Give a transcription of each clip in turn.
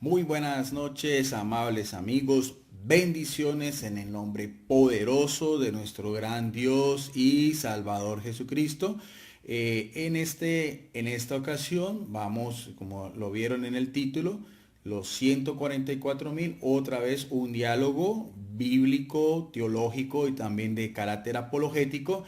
Muy buenas noches, amables amigos. Bendiciones en el nombre poderoso de nuestro gran Dios y Salvador Jesucristo. En esta ocasión vamos, como lo vieron en el título, los 144.000, otra vez un diálogo bíblico, teológico y también de carácter apologético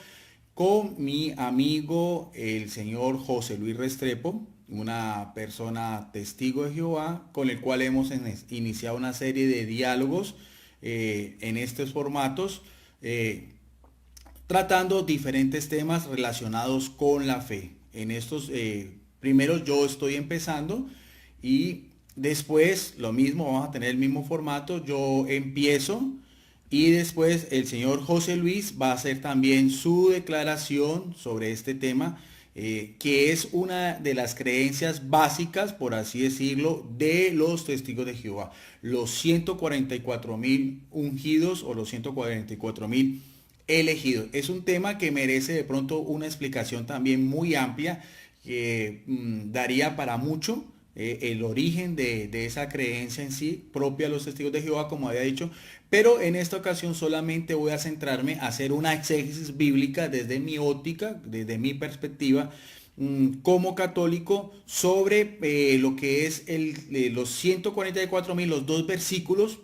con mi amigo el señor José Luis Restrepo, una persona testigo de Jehová, con el cual hemos iniciado una serie de diálogos en estos formatos, tratando diferentes temas relacionados con la fe. En estos primeros yo estoy empezando y después lo mismo, vamos a tener el mismo formato, yo empiezo. Y después el señor José Luis va a hacer también su declaración sobre este tema, que es una de las creencias básicas, por así decirlo, de los testigos de Jehová. Los 144.000 ungidos o los 144.000 elegidos. Es un tema que merece de pronto una explicación también muy amplia, que daría para mucho. El origen de esa creencia en sí propia de los testigos de Jehová, como había dicho, pero en esta ocasión solamente voy a centrarme a hacer una exégesis bíblica desde mi óptica, desde mi perspectiva, como católico, sobre lo que es los 144.000, los dos versículos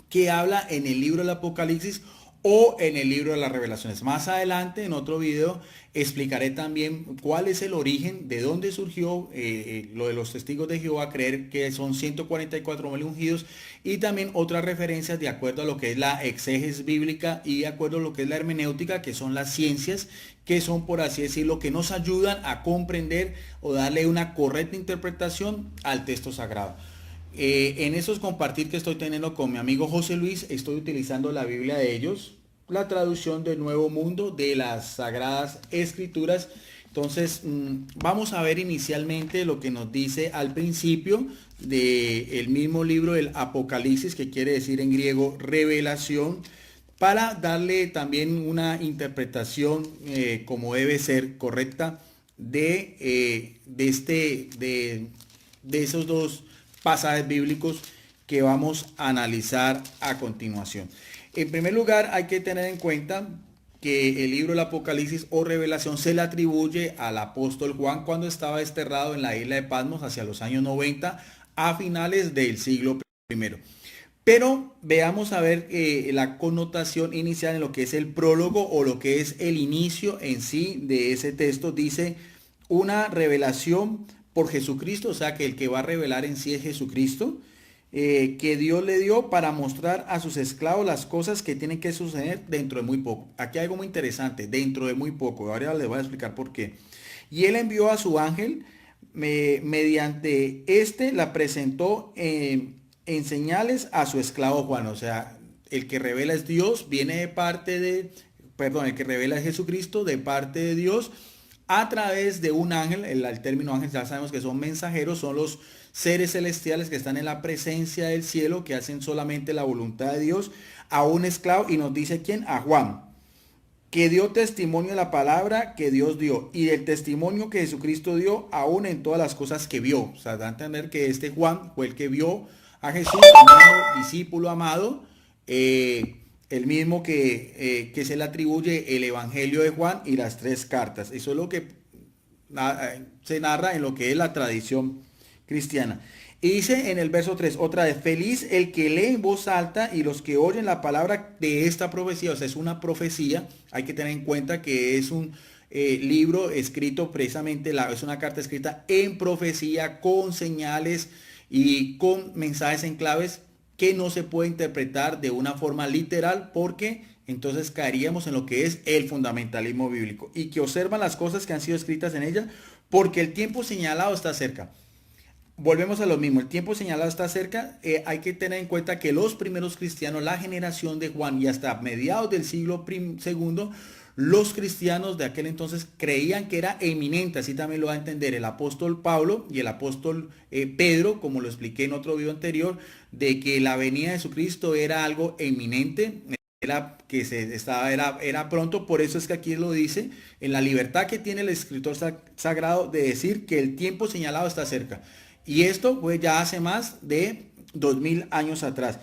que habla en el libro del Apocalipsis o en el libro de las Revelaciones. Más adelante, en otro video, explicaré también cuál es el origen, de dónde surgió lo de los testigos de Jehová, creer que son 144.000 ungidos, y también otras referencias de acuerdo a lo que es la exégesis bíblica y de acuerdo a lo que es la hermenéutica, que son las ciencias que son, por así decirlo, que nos ayudan a comprender o darle una correcta interpretación al texto sagrado. En esos compartir que estoy teniendo con mi amigo José Luis, estoy utilizando la Biblia de ellos, la traducción del Nuevo Mundo de las Sagradas Escrituras. Entonces, vamos a ver inicialmente lo que nos dice al principio del mismo libro del Apocalipsis, que quiere decir en griego revelación, para darle también una interpretación como debe ser correcta de esos dos pasajes bíblicos que vamos a analizar a continuación. En primer lugar, hay que tener en cuenta que el libro del Apocalipsis o Revelación se le atribuye al apóstol Juan cuando estaba desterrado en la isla de Patmos hacia los años 90 a finales del siglo primero. Pero veamos a ver la connotación inicial en lo que es el prólogo o lo que es el inicio en sí de ese texto. Dice una revelación por Jesucristo, o sea que el que va a revelar en sí es Jesucristo, que Dios le dio para mostrar a sus esclavos las cosas que tienen que suceder dentro de muy poco. Aquí hay algo muy interesante, dentro de muy poco. Ahora les voy a explicar por qué. Y él envió a su ángel, mediante este la presentó en señales a su esclavo Juan. O sea, el que revela es Dios, viene de parte de, perdón, el que revela es Jesucristo de parte de Dios a través de un ángel. El término ángel ya sabemos que son mensajeros, son los seres celestiales que están en la presencia del cielo, que hacen solamente la voluntad de Dios, a un esclavo. Y nos dice quién, a Juan, que dio testimonio de la palabra que Dios dio y del testimonio que Jesucristo dio aún en todas las cosas que vio. O sea, da a entender que este Juan fue el que vio a Jesús, el mismo discípulo amado, el mismo que se le atribuye el Evangelio de Juan y las tres cartas. Eso es lo que se narra en lo que es la tradición cristiana. Y dice en el verso 3, otra vez, feliz el que lee en voz alta y los que oyen la palabra de esta profecía. O sea, es una profecía. Hay que tener en cuenta que es un libro escrito precisamente, es una carta escrita en profecía, con señales y con mensajes en claves que no se puede interpretar de una forma literal, porque entonces caeríamos en lo que es el fundamentalismo bíblico, y que observan las cosas que han sido escritas en ella, porque el tiempo señalado está cerca. Volvemos a lo mismo, el tiempo señalado está cerca. Hay que tener en cuenta que los primeros cristianos, la generación de Juan y hasta mediados del siglo segundo, los cristianos de aquel entonces creían que era eminente. Así también lo va a entender el apóstol Pablo y el apóstol Pedro, como lo expliqué en otro video anterior, de que la venida de Jesucristo era algo eminente, era pronto. Por eso es que aquí lo dice, en la libertad que tiene el escritor sagrado de decir que el tiempo señalado está cerca. Y esto fue ya hace más de 2000 años atrás.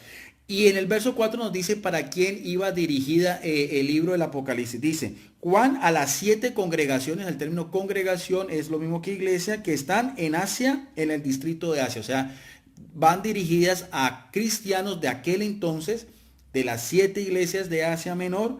Y en el verso 4 nos dice para quién iba dirigida el libro del Apocalipsis. Dice, Juan a las 7 congregaciones, el término congregación es lo mismo que iglesia, que están en Asia, en el distrito de Asia. O sea, van dirigidas a cristianos de aquel entonces, de las 7 iglesias de Asia Menor,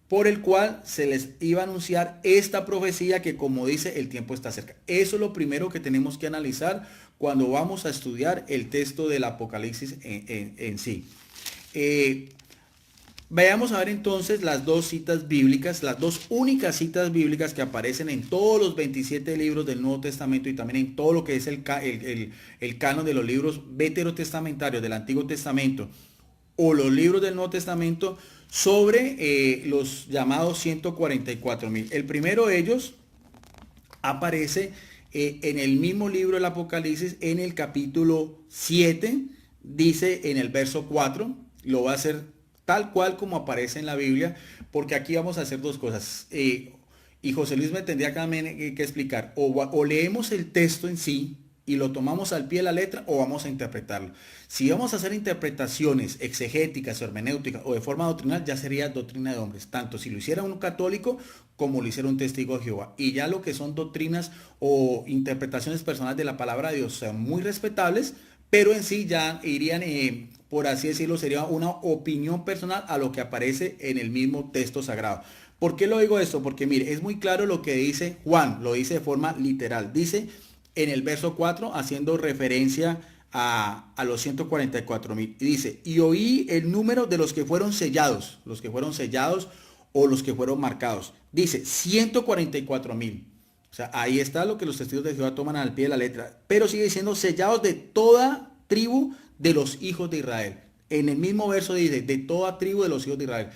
por el cual se les iba a anunciar esta profecía que, como dice, el tiempo está cerca. Eso es lo primero que tenemos que analizar cuando vamos a estudiar el texto del Apocalipsis en sí. Veamos a ver entonces las dos citas bíblicas, las dos únicas citas bíblicas que aparecen en todos los 27 libros del Nuevo Testamento y también en todo lo que es el canon de los libros veterotestamentarios del Antiguo Testamento o los libros del Nuevo Testamento sobre los llamados 144,000. El primero de ellos aparece en el mismo libro del Apocalipsis, en el capítulo 7, dice en el verso 4, lo va a hacer tal cual como aparece en la Biblia, porque aquí vamos a hacer dos cosas. Y José Luis me tendría también que explicar, o leemos el texto en sí, y lo tomamos al pie de la letra o vamos a interpretarlo. Si vamos a hacer interpretaciones exegéticas o hermenéuticas o de forma doctrinal, ya sería doctrina de hombres, tanto si lo hiciera un católico como lo hiciera un testigo de Jehová. Y ya lo que son doctrinas o interpretaciones personales de la palabra de Dios son muy respetables, pero en sí ya irían, por así decirlo, sería una opinión personal a lo que aparece en el mismo texto sagrado. ¿Por qué lo digo esto? Porque mire, es muy claro lo que dice Juan, lo dice de forma literal. Dice en el verso 4, haciendo referencia a los 144,000. Y dice, y oí el número de los que fueron sellados o los que fueron marcados. Dice 144,000. O sea, ahí está lo que los testigos de Jehová toman al pie de la letra. Pero sigue diciendo sellados de toda tribu de los hijos de Israel. En el mismo verso dice, de toda tribu de los hijos de Israel.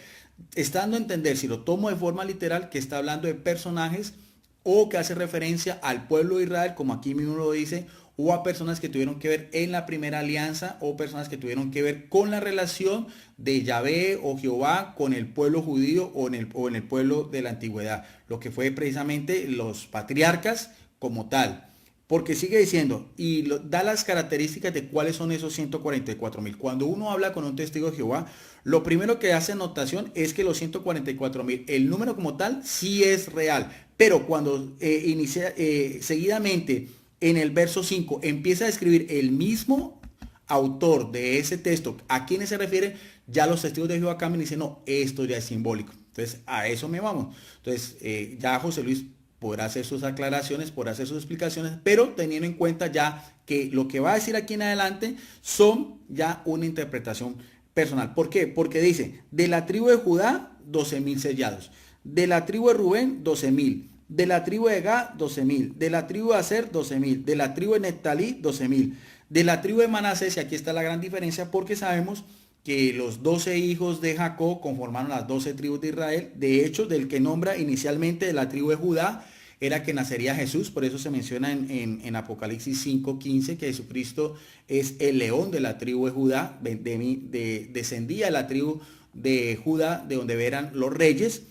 Estando a entender, si lo tomo de forma literal, que está hablando de personajes o que hace referencia al pueblo de Israel, como aquí mismo lo dice, o a personas que tuvieron que ver en la primera alianza, o personas que tuvieron que ver con la relación de Yahvé o Jehová con el pueblo judío o en el pueblo de la antigüedad, lo que fue precisamente los patriarcas como tal. Porque sigue diciendo, y da las características de cuáles son esos 144,000. Cuando uno habla con un testigo de Jehová, lo primero que hace notación es que los 144,000, el número como tal, sí es real. Pero cuando seguidamente en el verso 5 empieza a escribir el mismo autor de ese texto, ¿a quiénes se refiere? Ya los testigos de Jehová cambian y dicen, no, esto ya es simbólico. Entonces, a eso me vamos. Entonces, ya José Luis podrá hacer sus aclaraciones, podrá hacer sus explicaciones, pero teniendo en cuenta ya que lo que va a decir aquí en adelante son ya una interpretación personal. ¿Por qué? Porque dice, de la tribu de Judá, 12,000 sellados. De la tribu de Rubén, 12,000. De la tribu de Gad, 12,000. De la tribu de Aser, 12,000. De la tribu de Neftalí, 12,000. De la tribu de Manasés, y aquí está la gran diferencia porque sabemos que los 12 hijos de Jacob conformaron las 12 tribus de Israel. De hecho, del que nombra inicialmente de la tribu de Judá, era que nacería Jesús, por eso se menciona en Apocalipsis 5:15 que Jesucristo es el león de la tribu de Judá, descendía de la tribu de Judá, de donde eran los reyes.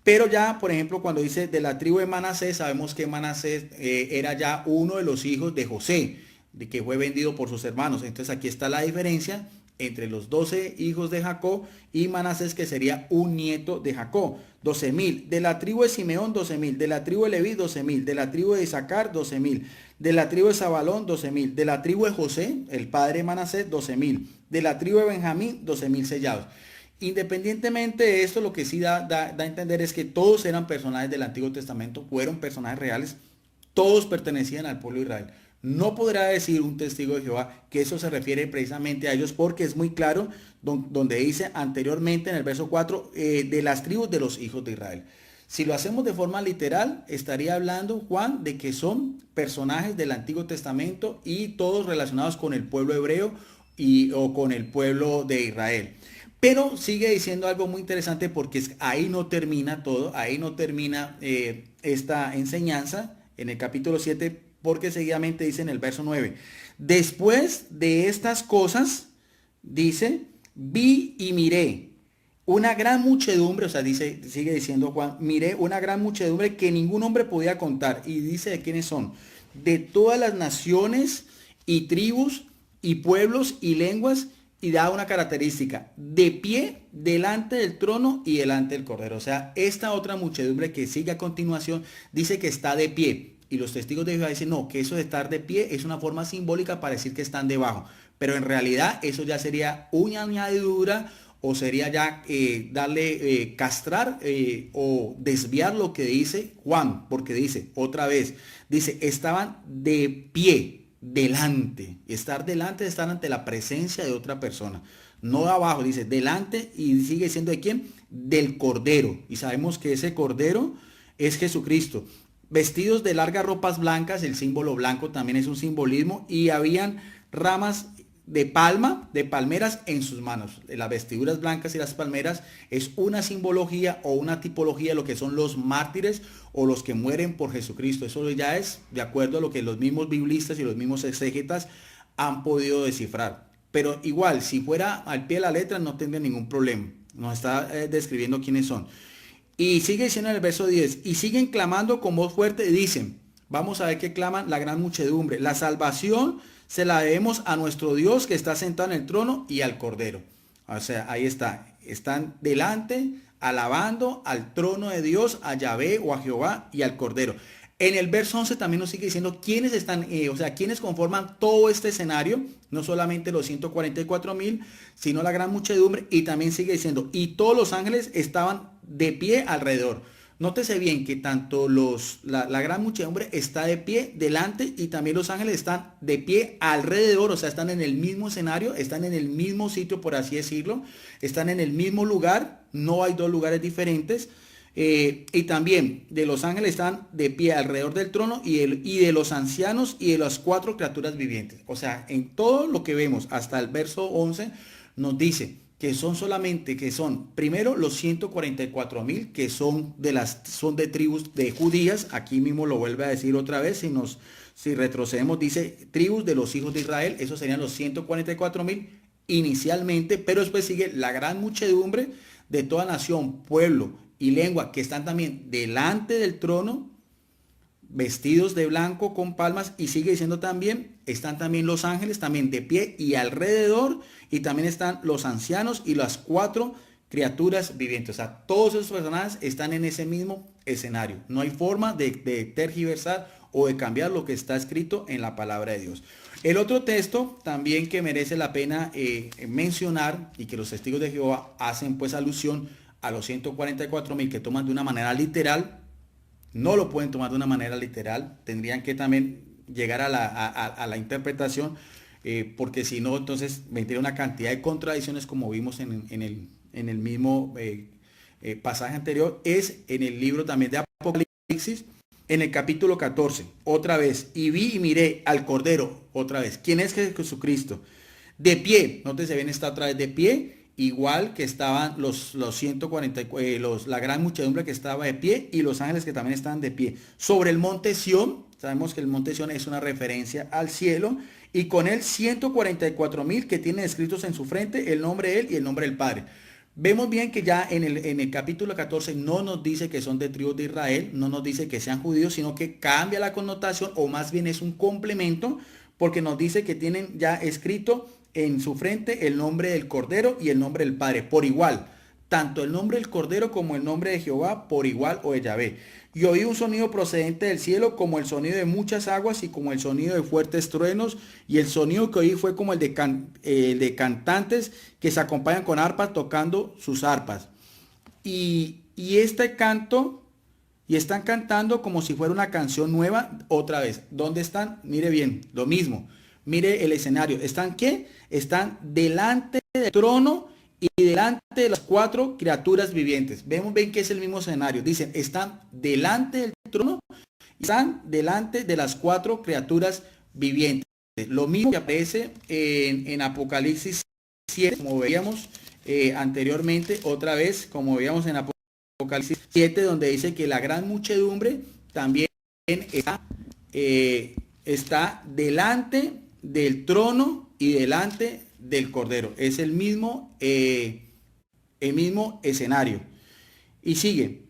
Pero ya, por ejemplo, cuando dice de la tribu de Manasés, sabemos que Manasés era ya uno de los hijos de José, de que fue vendido por sus hermanos. Entonces aquí está la diferencia entre los 12 hijos de Jacob y Manasés, que sería un nieto de Jacob. 12,000. De la tribu de Simeón, 12,000. De la tribu de Leví, 12,000. De la tribu de Isaacar, 12,000. De la tribu de Zabalón, 12,000. De la tribu de José, el padre de Manasés, 12,000. De la tribu de Benjamín, 12,000 sellados. Independientemente de esto, lo que sí da a entender es que todos eran personajes del Antiguo Testamento, fueron personajes reales, todos pertenecían al pueblo de Israel. No podrá decir un testigo de Jehová que eso se refiere precisamente a ellos, porque es muy claro donde dice anteriormente en el verso 4 de las tribus de los hijos de Israel. Si lo hacemos de forma literal, estaría hablando Juan de que son personajes del Antiguo Testamento y todos relacionados con el pueblo hebreo o con el pueblo de Israel. Pero sigue diciendo algo muy interesante porque ahí no termina todo, ahí no termina esta enseñanza en el capítulo 7, porque seguidamente dice en el verso 9, después de estas cosas, dice, vi y miré una gran muchedumbre, o sea, sigue diciendo Juan, miré una gran muchedumbre que ningún hombre podía contar. Y dice de quiénes son, de todas las naciones y tribus y pueblos y lenguas, y da una característica: de pie delante del trono y delante del cordero. O sea, esta otra muchedumbre que sigue a continuación dice que está de pie. Y los testigos de Jehová dicen, no, que eso de estar de pie es una forma simbólica para decir que están debajo. Pero en realidad eso ya sería una añadidura, o sería ya darle, castrar o desviar lo que dice Juan. Porque dice, otra vez, dice, estaban de pie delante. Estar delante es estar ante la presencia de otra persona. No abajo, dice delante, y sigue siendo de quién, del cordero. Y sabemos que ese cordero es Jesucristo. Vestidos de largas ropas blancas, el símbolo blanco también es un simbolismo, y habían ramas de palma, de palmeras en sus manos. Las vestiduras blancas y las palmeras es una simbología o una tipología de lo que son los mártires o los que mueren por Jesucristo. Eso ya es de acuerdo a lo que los mismos biblistas y los mismos exégetas han podido descifrar. Pero igual, si fuera al pie de la letra, no tendría ningún problema. Nos está describiendo quiénes son. Y sigue diciendo en el verso 10, y siguen clamando con voz fuerte y dicen, vamos a ver qué claman la gran muchedumbre: la salvación se la debemos a nuestro Dios que está sentado en el trono y al Cordero. O sea, ahí está. Están delante, alabando al trono de Dios, a Yahvé o a Jehová y al Cordero. En el verso 11 también nos sigue diciendo quiénes están, o sea, quiénes conforman todo este escenario. No solamente los 144,000, sino la gran muchedumbre. Y también sigue diciendo, y todos los ángeles estaban de pie alrededor. Nótese bien que tanto la gran muchedumbre está de pie delante, y también los ángeles están de pie alrededor. O sea, están en el mismo escenario, están en el mismo sitio, por así decirlo. Están en el mismo lugar, no hay dos lugares diferentes. Y también de los ángeles están de pie alrededor del trono, y de los ancianos y de las cuatro criaturas vivientes. O sea, en todo lo que vemos hasta el verso 11 nos dice que son solamente, que son primero los 144,000 que son de tribus de judías. Aquí mismo lo vuelve a decir otra vez, si retrocedemos dice tribus de los hijos de Israel. Esos serían los 144,000 inicialmente, pero después sigue la gran muchedumbre de toda nación, pueblo y lengua, que están también delante del trono, vestidos de blanco con palmas. Y sigue diciendo también, están también los ángeles también de pie y alrededor, y también están los ancianos y las cuatro criaturas vivientes. O sea, todos esos personajes están en ese mismo escenario. No hay forma de tergiversar o de cambiar lo que está escrito en la palabra de Dios. El otro texto también que merece la pena mencionar, y que los testigos de Jehová hacen pues alusión a los 144,000 que toman de una manera literal. No lo pueden tomar de una manera literal, tendrían que también llegar a la interpretación, porque si no, entonces vendría una cantidad de contradicciones, como vimos en el mismo pasaje anterior. Es en el libro también de Apocalipsis, en el capítulo 14, otra vez, y vi y miré al Cordero, otra vez. ¿Quién es Jesucristo? De pie, no te se ven, está otra vez de pie, igual que estaban los 140, la gran muchedumbre que estaba de pie, y los ángeles que también estaban de pie sobre el monte Sión. Sabemos que el monte Sión es una referencia al cielo, y con él 144,000 que tienen escritos en su frente el nombre de él y el nombre del Padre. Vemos bien que ya en el capítulo 14 no nos dice que son de tribus de Israel, no nos dice que sean judíos, sino que cambia la connotación, o más bien es un complemento, porque nos dice que tienen ya escrito en su frente el nombre del Cordero y el nombre del Padre por igual, tanto el nombre del Cordero como el nombre de Jehová por igual, o de Yahvé. Y oí un sonido procedente del cielo, como el sonido de muchas aguas y como el sonido de fuertes truenos, y el sonido que oí fue como el de cantantes que se acompañan con arpas tocando sus arpas. Y este canto, y están cantando como si fuera una canción nueva. Otra vez, ¿dónde están? Mire bien, lo mismo. Mire el escenario. ¿Están qué? Están delante del trono y delante de las cuatro criaturas vivientes. Vemos bien que es el mismo escenario. Dicen, están delante del trono y están delante de las cuatro criaturas vivientes. Lo mismo que aparece en Apocalipsis 7, como veíamos anteriormente, otra vez, como veíamos en Apocalipsis 7, donde dice que la gran muchedumbre también está delante del trono y delante del Cordero. Es el mismo escenario. Y sigue,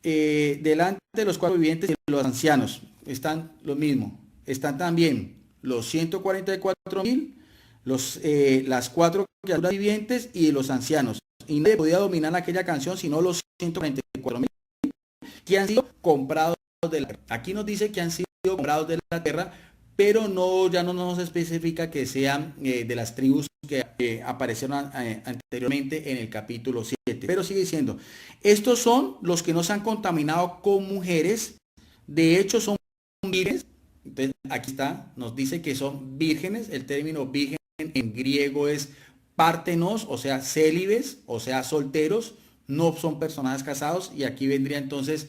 delante de los cuatro vivientes y los ancianos, están lo mismo. están también los 144.000, las 4 criaturas vivientes y los ancianos. Y nadie podía dominar aquella canción sino los 144.000 que han sido comprados de la tierra. Aquí nos dice que han sido comprados de la tierra, pero ya no nos especifica que sean de las tribus que aparecieron anteriormente en el capítulo 7. Pero sigue diciendo, estos son los que no se han contaminado con mujeres, de hecho son vírgenes. Entonces aquí está, nos dice que son vírgenes. El término virgen en griego es pártenos, o sea, célibes, o sea, solteros, no son personajes casados. Y aquí vendría entonces,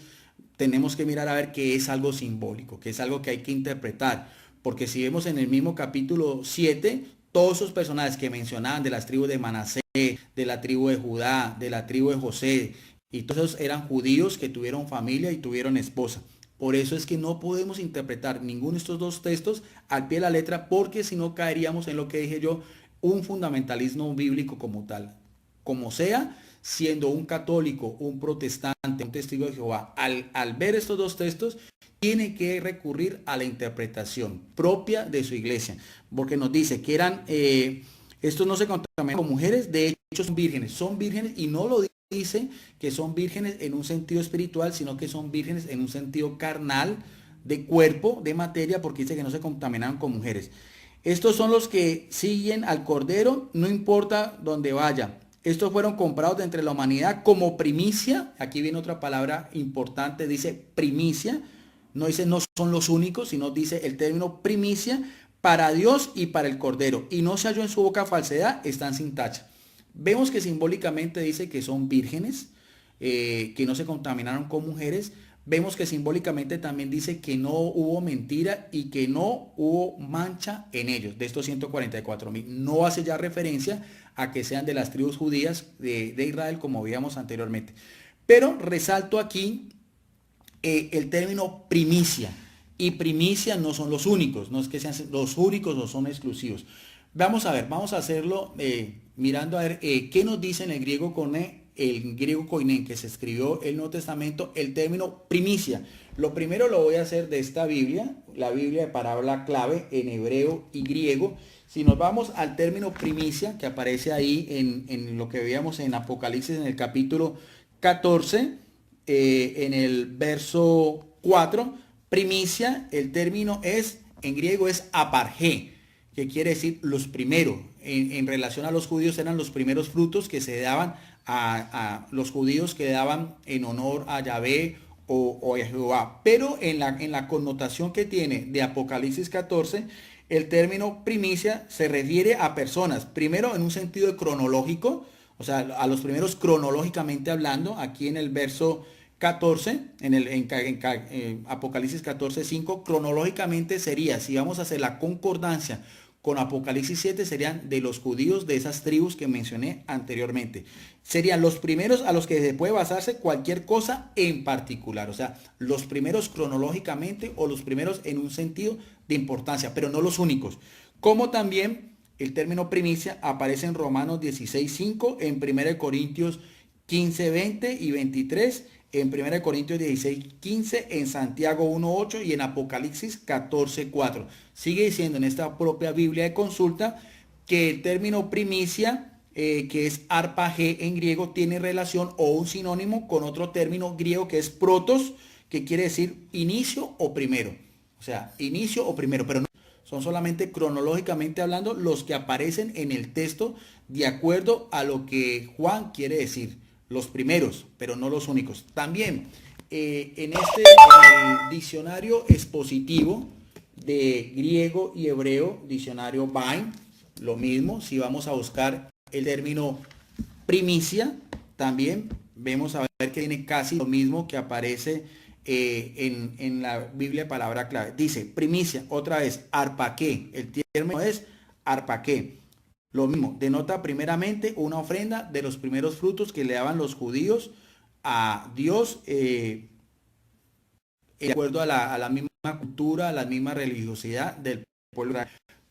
tenemos que mirar a ver que es algo simbólico, que es algo que hay que interpretar. Porque si vemos en el mismo capítulo 7, todos esos personajes que mencionaban de las tribus de Manasés, de la tribu de Judá, de la tribu de José, y todos esos eran judíos que tuvieron familia y tuvieron esposa. Por eso es que no podemos interpretar ninguno de estos dos textos al pie de la letra, porque si no caeríamos en lo que dije yo, un fundamentalismo bíblico como tal. Como sea, siendo un católico, un protestante, un testigo de Jehová, al ver estos dos textos, tiene que recurrir a la interpretación propia de su iglesia, porque nos dice que eran, estos no se contaminan con mujeres, de hecho son vírgenes y no lo dice que son vírgenes en un sentido espiritual, sino que son vírgenes en un sentido carnal, de cuerpo, de materia, porque dice que no se contaminan con mujeres. Estos son los que siguen al Cordero, no importa dónde vaya. Estos fueron comprados de entre la humanidad como primicia. Aquí viene otra palabra importante, dice primicia. No dice no son los únicos, sino dice el término primicia para Dios y para el Cordero. Y no se halló en su boca falsedad, están sin tacha. Vemos que simbólicamente dice que son vírgenes, que no se contaminaron con mujeres. Vemos que simbólicamente también dice que no hubo mentira y que no hubo mancha en ellos, de estos 144.000. No hace ya referencia a que sean de las tribus judías de Israel, como veíamos anteriormente. Pero resalto aquí el término primicia. Y primicia no son los únicos, no es que sean los únicos o son exclusivos. Vamos a ver, vamos a hacerlo mirando a ver qué nos dice en el griego koiné, que se escribió el Nuevo Testamento, el término primicia. Lo primero lo voy a hacer de esta Biblia, la Biblia de palabra clave en hebreo y griego. Si nos vamos al término primicia, que aparece ahí en lo que veíamos en Apocalipsis en el capítulo 14, en el verso 4, primicia, el término en griego es apargé, que quiere decir los primeros. En relación a los judíos eran los primeros frutos que se daban a los judíos, que daban en honor a Yahvé o a Jehová. Pero en la connotación que tiene de Apocalipsis 14, el término primicia se refiere a personas, primero en un sentido cronológico, o sea, a los primeros cronológicamente hablando. Aquí en el verso 14, en Apocalipsis 14, 5, cronológicamente sería, si vamos a hacer la concordancia con Apocalipsis 7, serían de los judíos de esas tribus que mencioné anteriormente. Serían los primeros a los que se puede basarse cualquier cosa en particular. O sea, los primeros cronológicamente o los primeros en un sentido de importancia, pero no los únicos. Como también el término primicia aparece en Romanos 16, 5, en 1 Corintios 15, 20 y 23, en 1 Corintios 16, 15, en Santiago 1, 8 y en Apocalipsis 14, 4. Sigue diciendo en esta propia Biblia de consulta que el término primicia, que es arpagé en griego, tiene relación o un sinónimo con otro término griego que es protos, que quiere decir inicio o primero. O sea, inicio o primero, pero no son solamente cronológicamente hablando los que aparecen en el texto de acuerdo a lo que Juan quiere decir. Los primeros, pero no los únicos. También en el diccionario expositivo de griego y hebreo, diccionario Vine, lo mismo. Si vamos a buscar el término primicia, también vemos a ver que tiene casi lo mismo que aparece en la Biblia de palabra clave. Dice primicia, otra vez, arpaqué. El término es arpaqué. Lo mismo, denota primeramente una ofrenda de los primeros frutos que le daban los judíos a Dios, de acuerdo a la misma cultura, a la misma religiosidad del pueblo.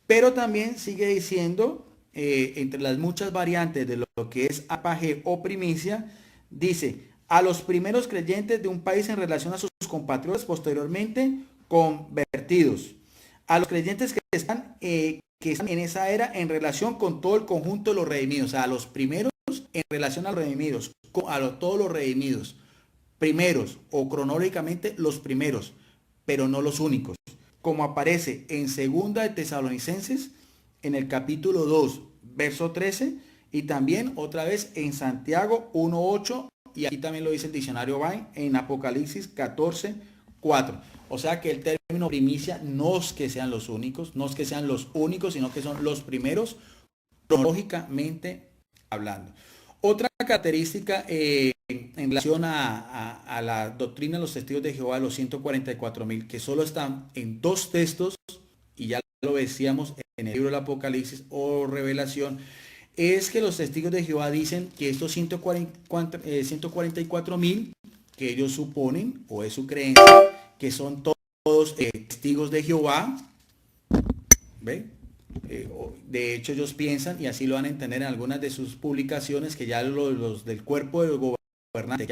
Pero también sigue diciendo, entre las muchas variantes de lo que es apagé o primicia, dice, a los primeros creyentes de un país en relación a sus compatriotas posteriormente convertidos. a los creyentes que están en esa era en relación con todo el conjunto de los redimidos, o sea, a los primeros en relación a los redimidos, todos los redimidos, primeros o cronológicamente los primeros, pero no los únicos, como aparece en Segunda de Tesalonicenses, en el capítulo 2, verso 13, y también otra vez en Santiago 1:8, y aquí también lo dice el diccionario Vine, en Apocalipsis 14:4. O sea que el término primicia no es que sean los únicos, no es que sean los únicos, sino que son los primeros, cronológicamente hablando. Otra característica en relación a la doctrina de los testigos de Jehová, los 144,000, que solo están en dos textos, y ya lo decíamos en el libro del Apocalipsis o Revelación, es que los testigos de Jehová dicen que estos 144,000 que ellos suponen, o es su creencia, que son todos testigos de Jehová, ¿ve? De hecho ellos piensan, y así lo van a entender en algunas de sus publicaciones, que ya los del cuerpo del gobernante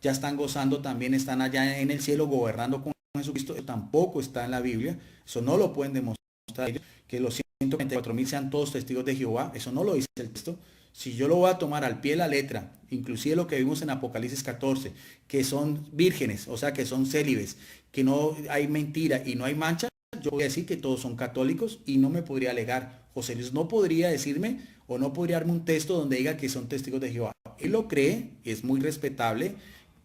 ya están gozando, también están allá en el cielo gobernando con Jesucristo. Eso tampoco está en la Biblia, eso no lo pueden demostrar ellos, que los 144,000 sean todos testigos de Jehová, eso no lo dice el texto. Si yo lo voy a tomar al pie de la letra, inclusive lo que vimos en Apocalipsis 14, que son vírgenes, o sea que son célibes, que no hay mentira y no hay mancha, yo voy a decir que todos son católicos y no me podría alegar. José Luis no podría decirme o no podría darme un texto donde diga que son testigos de Jehová. Él lo cree, es muy respetable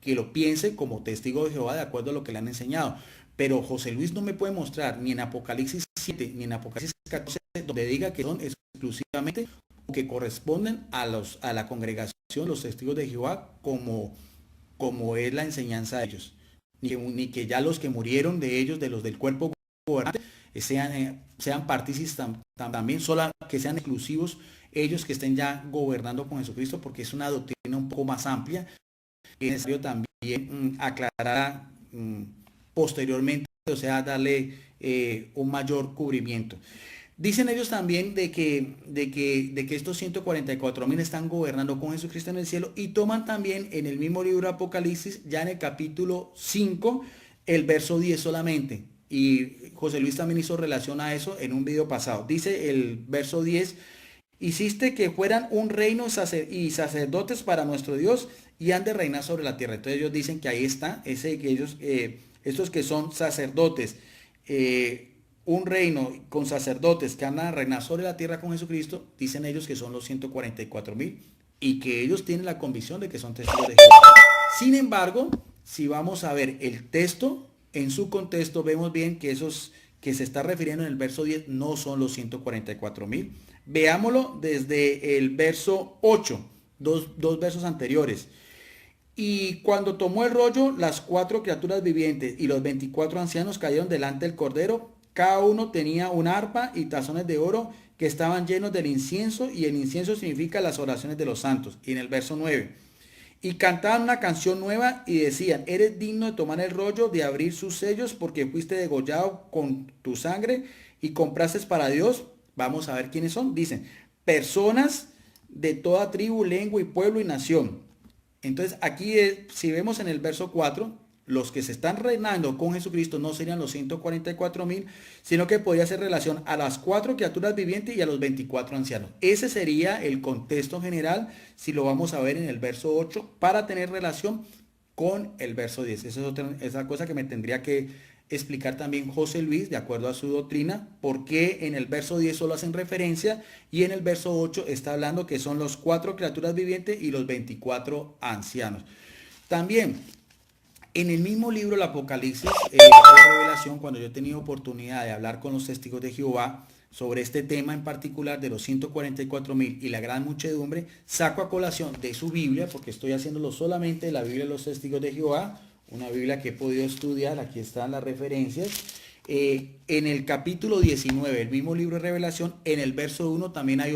que lo piense como testigo de Jehová de acuerdo a lo que le han enseñado. Pero José Luis no me puede mostrar ni en Apocalipsis 7 ni en Apocalipsis 14 donde diga que son exclusivamente o que corresponden a la congregación, los testigos de Jehová, como es la enseñanza de ellos. Ni que ya los que murieron de ellos, de los del cuerpo gobernante, sean partícipes también, solo que sean exclusivos ellos que estén ya gobernando con Jesucristo, porque es una doctrina un poco más amplia y es necesario también aclarar posteriormente, o sea, darle un mayor cubrimiento. Dicen ellos también de que estos 144,000 están gobernando con Jesucristo en el cielo, y toman también en el mismo libro de Apocalipsis, ya en el capítulo 5, el verso 10 solamente. Y José Luis también hizo relación a eso en un video pasado. Dice el verso 10: hiciste que fueran un reino y sacerdotes para nuestro Dios, y han de reinar sobre la tierra. Entonces ellos dicen que ahí está, estos que son sacerdotes, un reino con sacerdotes que andan a reinar sobre la tierra con Jesucristo, dicen ellos que son los 144,000 y que ellos tienen la convicción de que son testigos de Jehová. Sin embargo, si vamos a ver el texto en su contexto, vemos bien que esos que se está refiriendo en el verso 10 no son los 144,000. Veámoslo desde el verso 8, dos versos anteriores. Y cuando tomó el rollo, las 4 criaturas vivientes y los 24 ancianos cayeron delante del Cordero. Cada uno tenía una arpa y tazones de oro que estaban llenos del incienso, y el incienso significa las oraciones de los santos. Y en el verso 9, y cantaban una canción nueva y decían: eres digno de tomar el rollo, de abrir sus sellos, porque fuiste degollado con tu sangre y compraste para Dios. Vamos a ver quiénes son. Dicen: personas de toda tribu, lengua y pueblo y nación. Entonces aquí, si vemos en el verso 4, los que se están reinando con Jesucristo no serían los 144,000, sino que podría hacer relación a las 4 criaturas vivientes y a los 24 ancianos. Ese sería el contexto general, si lo vamos a ver en el verso 8, para tener relación con el verso 10. Esa es otra cosa que me tendría que explicar también José Luis, de acuerdo a su doctrina, por qué en el verso 10 solo hacen referencia y en el verso 8 está hablando que son los 4 criaturas vivientes y los 24 ancianos. También en el mismo libro, el Apocalipsis o Revelación, cuando yo he tenido oportunidad de hablar con los testigos de Jehová sobre este tema en particular de los 144,000 y la gran muchedumbre, saco a colación de su Biblia, porque estoy haciéndolo solamente de la Biblia de los testigos de Jehová, una Biblia que he podido estudiar, aquí están las referencias. En el capítulo 19, el mismo libro de Revelación, en el verso 1 también hay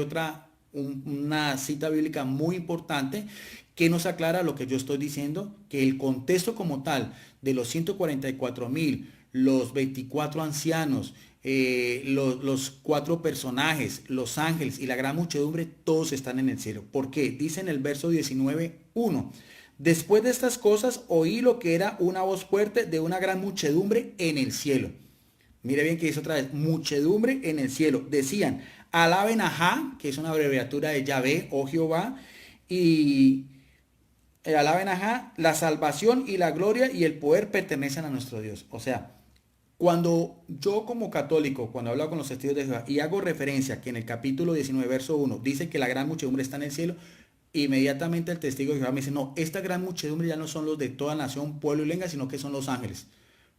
una cita bíblica muy importante que nos aclara lo que yo estoy diciendo, que el contexto como tal de los 144,000, los 24 ancianos, los 4 personajes, los ángeles y la gran muchedumbre, todos están en el cielo. ¿Por qué? Dice en el verso 19:1: después de estas cosas oí lo que era una voz fuerte de una gran muchedumbre en el cielo. Mire bien que dice otra vez, muchedumbre en el cielo. Decían, alaben a Jah, que es una abreviatura de Yahvé o Jehová, y alaben a Jah, la salvación y la gloria y el poder pertenecen a nuestro Dios. O sea, cuando yo como católico, cuando hablo con los testigos de Jehová y hago referencia que en el capítulo 19, verso 1, dice que la gran muchedumbre está en el cielo, inmediatamente el testigo de Jehová me dice, no, esta gran muchedumbre ya no son los de toda nación, pueblo y lengua, sino que son los ángeles.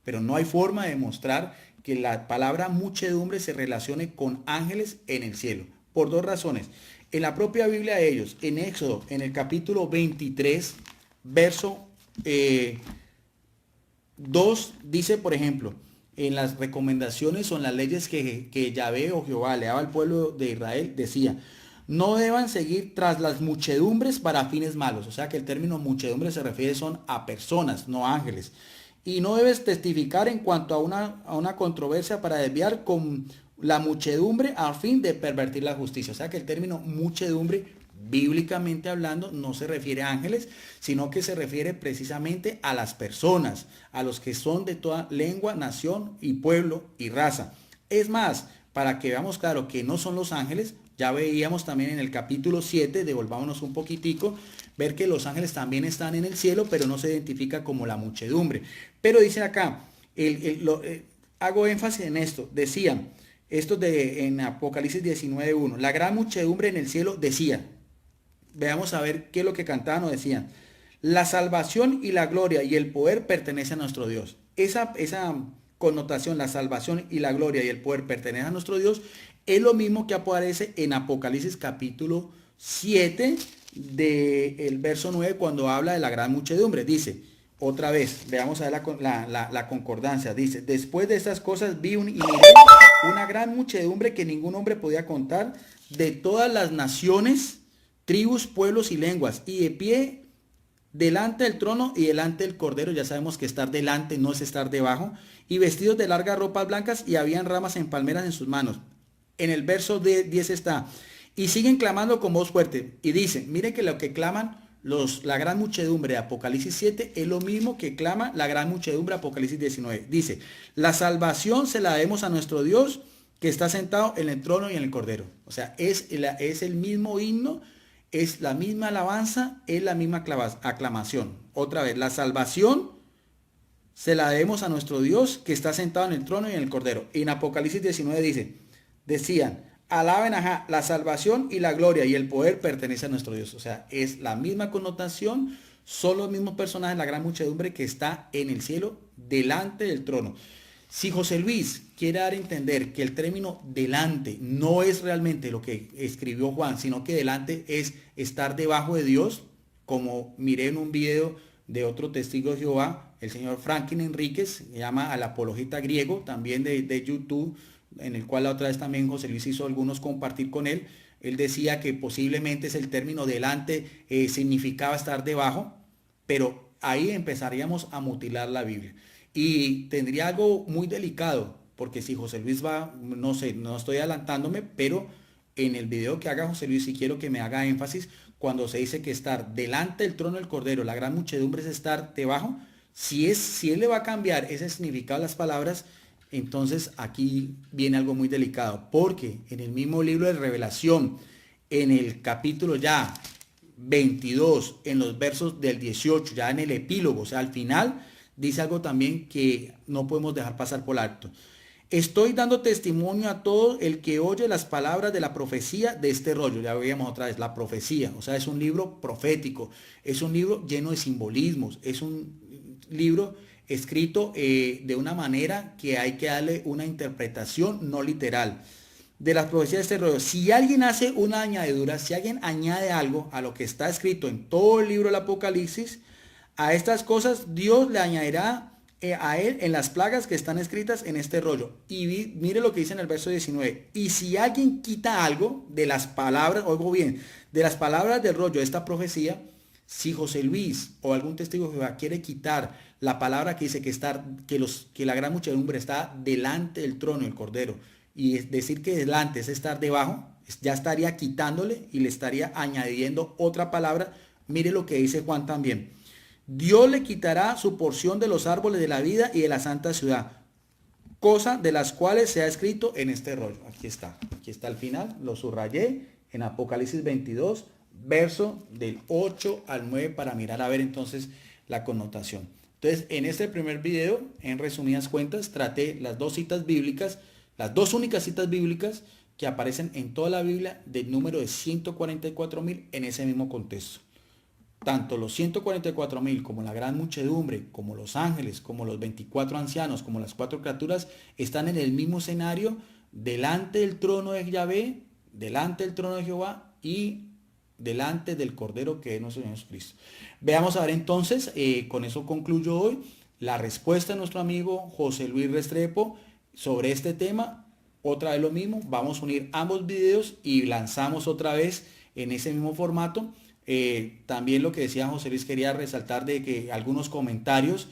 Pero no hay forma de demostrar que la palabra muchedumbre se relacione con ángeles en el cielo. Por dos razones. En la propia Biblia de ellos, en Éxodo, en el capítulo 23, verso 2, dice, por ejemplo, en las recomendaciones o en las leyes que Yahvé o Jehová le daba al pueblo de Israel, decía, no deban seguir tras las muchedumbres para fines malos. O sea que el término muchedumbre se refiere son a personas, no a ángeles. Y no debes testificar en cuanto a una controversia para desviar con la muchedumbre a fin de pervertir la justicia. O sea que el término muchedumbre, bíblicamente hablando, no se refiere a ángeles, sino que se refiere precisamente a las personas, a los que son de toda lengua, nación y pueblo y raza. Es más, para que veamos claro que no son los ángeles, ya veíamos también en el capítulo 7, devolvámonos un poquitico, ver que los ángeles también están en el cielo, pero no se identifica como la muchedumbre. Pero dice acá, hago énfasis en esto, decían, esto en Apocalipsis 19:1, la gran muchedumbre en el cielo decía, veamos a ver qué es lo que cantaban o decían, la salvación y la gloria y el poder pertenecen a nuestro Dios. Esa connotación, la salvación y la gloria y el poder pertenecen a nuestro Dios, es lo mismo que aparece en Apocalipsis capítulo 7 del verso 9 cuando habla de la gran muchedumbre. Dice, otra vez, veamos a ver la concordancia. Dice, después de estas cosas vi y miré una gran muchedumbre que ningún hombre podía contar, de todas las naciones, tribus, pueblos y lenguas, y de pie delante del trono y delante del cordero. Ya sabemos que estar delante no es estar debajo, y vestidos de largas ropas blancas, y habían ramas en palmeras en sus manos. En el verso 10 está, y siguen clamando con voz fuerte, y dicen, miren que lo que claman la gran muchedumbre de Apocalipsis 7 es lo mismo que clama la gran muchedumbre de Apocalipsis 19. Dice, la salvación se la debemos a nuestro Dios que está sentado en el trono y en el cordero. O sea, es el mismo himno, es la misma alabanza, es la misma aclamación. Otra vez, la salvación se la debemos a nuestro Dios que está sentado en el trono y en el cordero. En Apocalipsis 19 decían, alaben a Jah, la salvación y la gloria y el poder pertenece a nuestro Dios. O sea, es la misma connotación, son los mismos personajes, la gran muchedumbre que está en el cielo delante del trono. Si José Luis quiere dar a entender que el término delante no es realmente lo que escribió Juan, sino que delante es estar debajo de Dios, como miré en un video de otro testigo de Jehová, el señor Franklin Enríquez, se llama Al Apologeta Griego, también de YouTube, en el cual la otra vez también José Luis hizo algunos compartir con él. Él decía que posiblemente es el término delante, significaba estar debajo, pero ahí empezaríamos a mutilar la Biblia. Y tendría algo muy delicado, porque si José Luis va, no sé, no estoy adelantándome, pero en el video que haga José Luis, sí quiero que me haga énfasis cuando se dice que estar delante del trono del Cordero, la gran muchedumbre es estar debajo. Si él le va a cambiar ese significado a las palabras, entonces aquí viene algo muy delicado, porque en el mismo libro de Revelación, en el capítulo ya 22, en los versos del 18, ya en el epílogo, o sea, al final, dice algo también que no podemos dejar pasar por alto. Estoy dando testimonio a todo el que oye las palabras de la profecía de este rollo. Ya veíamos otra vez, la profecía. O sea, es un libro profético, es un libro lleno de simbolismos, es un libro escrito de una manera que hay que darle una interpretación no literal de las profecías de este rollo. Si alguien hace una añadidura, si alguien añade algo a lo que está escrito en todo el libro del Apocalipsis, a estas cosas Dios le añadirá a él en las plagas que están escritas en este rollo. Y mire lo que dice en el verso 19. Y si alguien quita algo de las palabras, oigo bien, de las palabras del rollo de esta profecía, si José Luis o algún testigo de Jehová quiere quitar la palabra que dice que la gran muchedumbre está delante del trono del Cordero, y es decir que delante es estar debajo, ya estaría quitándole y le estaría añadiendo otra palabra. Mire lo que dice Juan también. Dios le quitará su porción de los árboles de la vida y de la santa ciudad. cosa de las cuales se ha escrito en este rollo. Aquí está al final, lo subrayé en Apocalipsis 22, verso del 8 al 9 para mirar a ver entonces la connotación. Entonces, en este primer video, en resumidas cuentas, traté las dos citas bíblicas, las dos únicas citas bíblicas que aparecen en toda la Biblia del número de 144.000 en ese mismo contexto. Tanto los 144.000 como la gran muchedumbre, como los ángeles, como los 24 ancianos, como las 4 criaturas, están en el mismo escenario, delante del trono de Yahvé, delante del trono de Jehová y delante del Cordero que es nuestro Señor Jesucristo. Veamos a ver entonces, con eso concluyo hoy, la respuesta de nuestro amigo José Luis Restrepo sobre este tema. Otra vez lo mismo, vamos a unir ambos videos y lanzamos otra vez en ese mismo formato. También lo que decía José Luis, quería resaltar de que algunos comentarios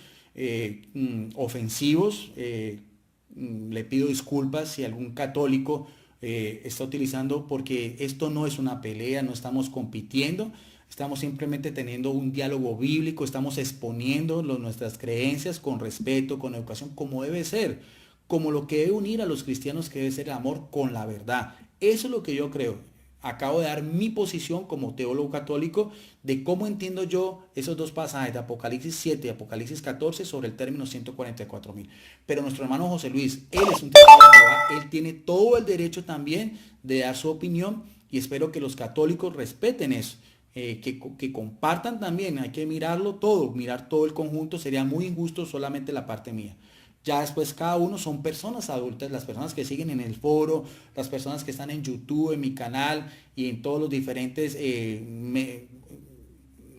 ofensivos, le pido disculpas si algún católico está utilizando, porque esto no es una pelea, no estamos compitiendo, estamos simplemente teniendo un diálogo bíblico, estamos exponiendo nuestras creencias con respeto, con educación, como debe ser, como lo que debe unir a los cristianos, que debe ser el amor con la verdad. Eso es lo que yo creo. Acabo de dar mi posición como teólogo católico de cómo entiendo yo esos dos pasajes de Apocalipsis 7 y Apocalipsis 14 sobre el término 144.000. Pero nuestro hermano José Luis, él es un testigo de Jehová, él tiene todo el derecho también de dar su opinión y espero que los católicos respeten eso, que compartan también, hay que mirarlo todo, mirar todo el conjunto, sería muy injusto solamente la parte mía. Ya después cada uno son personas adultas, las personas que siguen en el foro, las personas que están en YouTube, en mi canal y en todos los diferentes, en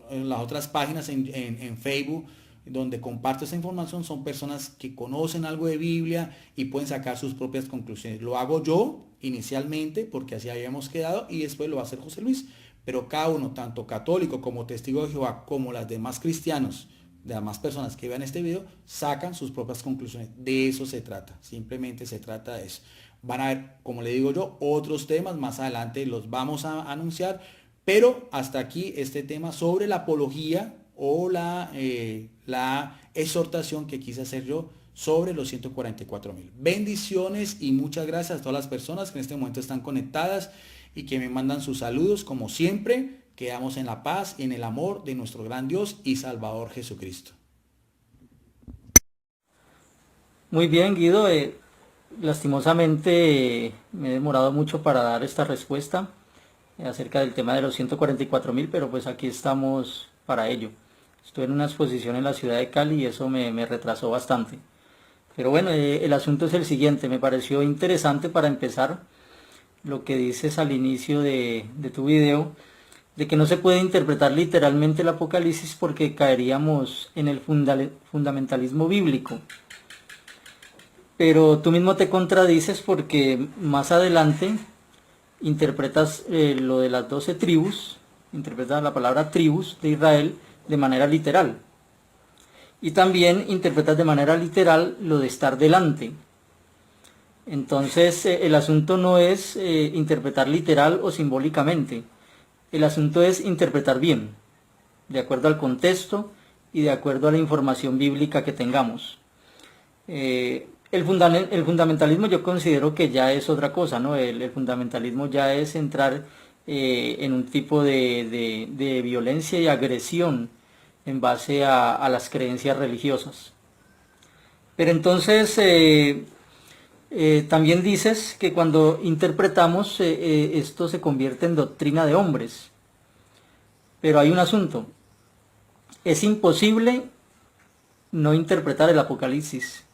las otras páginas en Facebook, donde comparto esa información, son personas que conocen algo de Biblia y pueden sacar sus propias conclusiones. Lo hago yo inicialmente porque así habíamos quedado y después lo va a hacer José Luis. Pero cada uno, tanto católico como testigo de Jehová, como las demás cristianos, de las más personas que vean este video, sacan sus propias conclusiones. De eso se trata, simplemente se trata de eso. Van a ver, como le digo yo, otros temas más adelante los vamos a anunciar, pero hasta aquí este tema sobre la apología o la exhortación que quise hacer yo sobre los 144.000. Bendiciones y muchas gracias a todas las personas que en este momento están conectadas y que me mandan sus saludos. Como siempre, quedamos en la paz y en el amor de nuestro gran Dios y Salvador Jesucristo. Muy bien, Guido. Lastimosamente me he demorado mucho para dar esta respuesta acerca del tema de los 144.000, pero pues aquí estamos para ello. Estuve en una exposición en la ciudad de Cali y eso me retrasó bastante. Pero bueno, el asunto es el siguiente. Me pareció interesante para empezar lo que dices al inicio de tu video, de que no se puede interpretar literalmente el Apocalipsis porque caeríamos en el fundamentalismo bíblico. Pero tú mismo te contradices porque más adelante interpretas lo de las 12 tribus, interpretas la palabra tribus de Israel de manera literal. Y también interpretas de manera literal lo de estar delante. Entonces el asunto no es interpretar literal o simbólicamente. El asunto es interpretar bien, de acuerdo al contexto y de acuerdo a la información bíblica que tengamos. El fundamentalismo yo considero que ya es otra cosa, ¿no? El fundamentalismo ya es entrar en un tipo de violencia y agresión en base a las creencias religiosas. Pero entonces también dices que cuando interpretamos esto se convierte en doctrina de hombres. Pero hay un asunto. Es imposible no interpretar el Apocalipsis.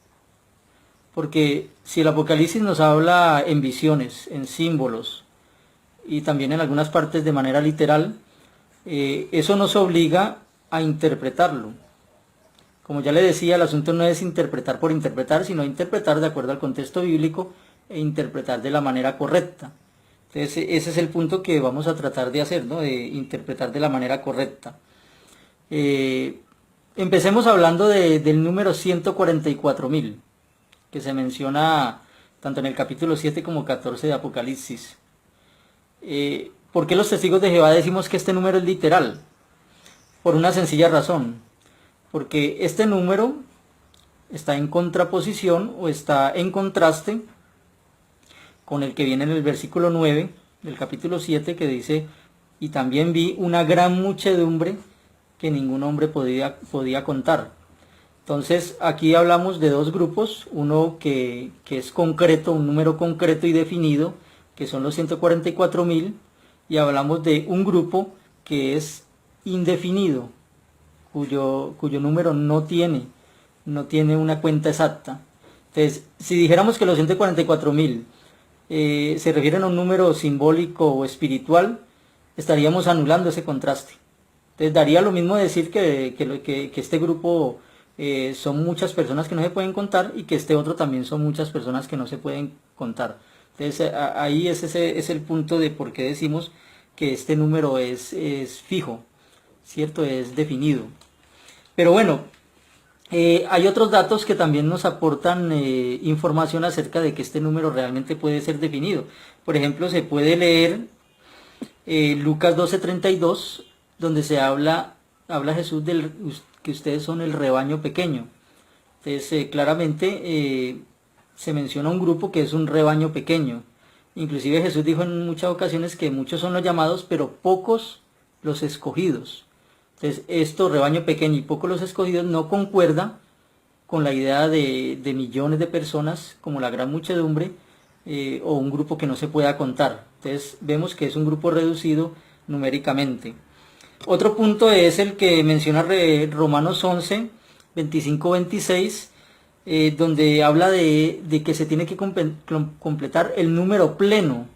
Porque si el Apocalipsis nos habla en visiones, en símbolos y también en algunas partes de manera literal, eso nos obliga a interpretarlo. Como ya le decía, el asunto no es interpretar por interpretar, sino interpretar de acuerdo al contexto bíblico e interpretar de la manera correcta. Entonces ese es el punto que vamos a tratar de hacer, ¿no? De interpretar de la manera correcta. Empecemos hablando del número 144.000, que se menciona tanto en el capítulo 7 como 14 de Apocalipsis. ¿Por qué los testigos de Jehová decimos que este número es literal? Por una sencilla razón. Porque este número está en contraposición o está en contraste con el que viene en el versículo 9 del capítulo 7, que dice: y también vi una gran muchedumbre que ningún hombre podía contar. Entonces aquí hablamos de dos grupos, uno que es concreto, un número concreto y definido, que son los 144.000, y hablamos de un grupo que es indefinido, cuyo número no tiene una cuenta exacta. Entonces, si dijéramos que los 144.000 se refieren a un número simbólico o espiritual, estaríamos anulando ese contraste. Entonces daría lo mismo decir que este grupo son muchas personas que no se pueden contar, y que este otro también son muchas personas que no se pueden contar. Entonces ahí ese es el punto de por qué decimos que este número es fijo, ¿cierto? Es definido. Pero bueno, hay otros datos que también nos aportan información acerca de que este número realmente puede ser definido. Por ejemplo, se puede leer Lucas 12:32, donde se habla Jesús que ustedes son el rebaño pequeño. Entonces claramente se menciona un grupo que es un rebaño pequeño. Inclusive Jesús dijo en muchas ocasiones que muchos son los llamados, pero pocos los escogidos. Entonces esto, rebaño pequeño y pocos los escogidos, no concuerda con la idea de millones de personas como la gran muchedumbre, o un grupo que no se pueda contar. Entonces vemos que es un grupo reducido numéricamente. Otro punto es el que menciona Romanos 11, 25-26, donde habla de que se tiene que completar el número pleno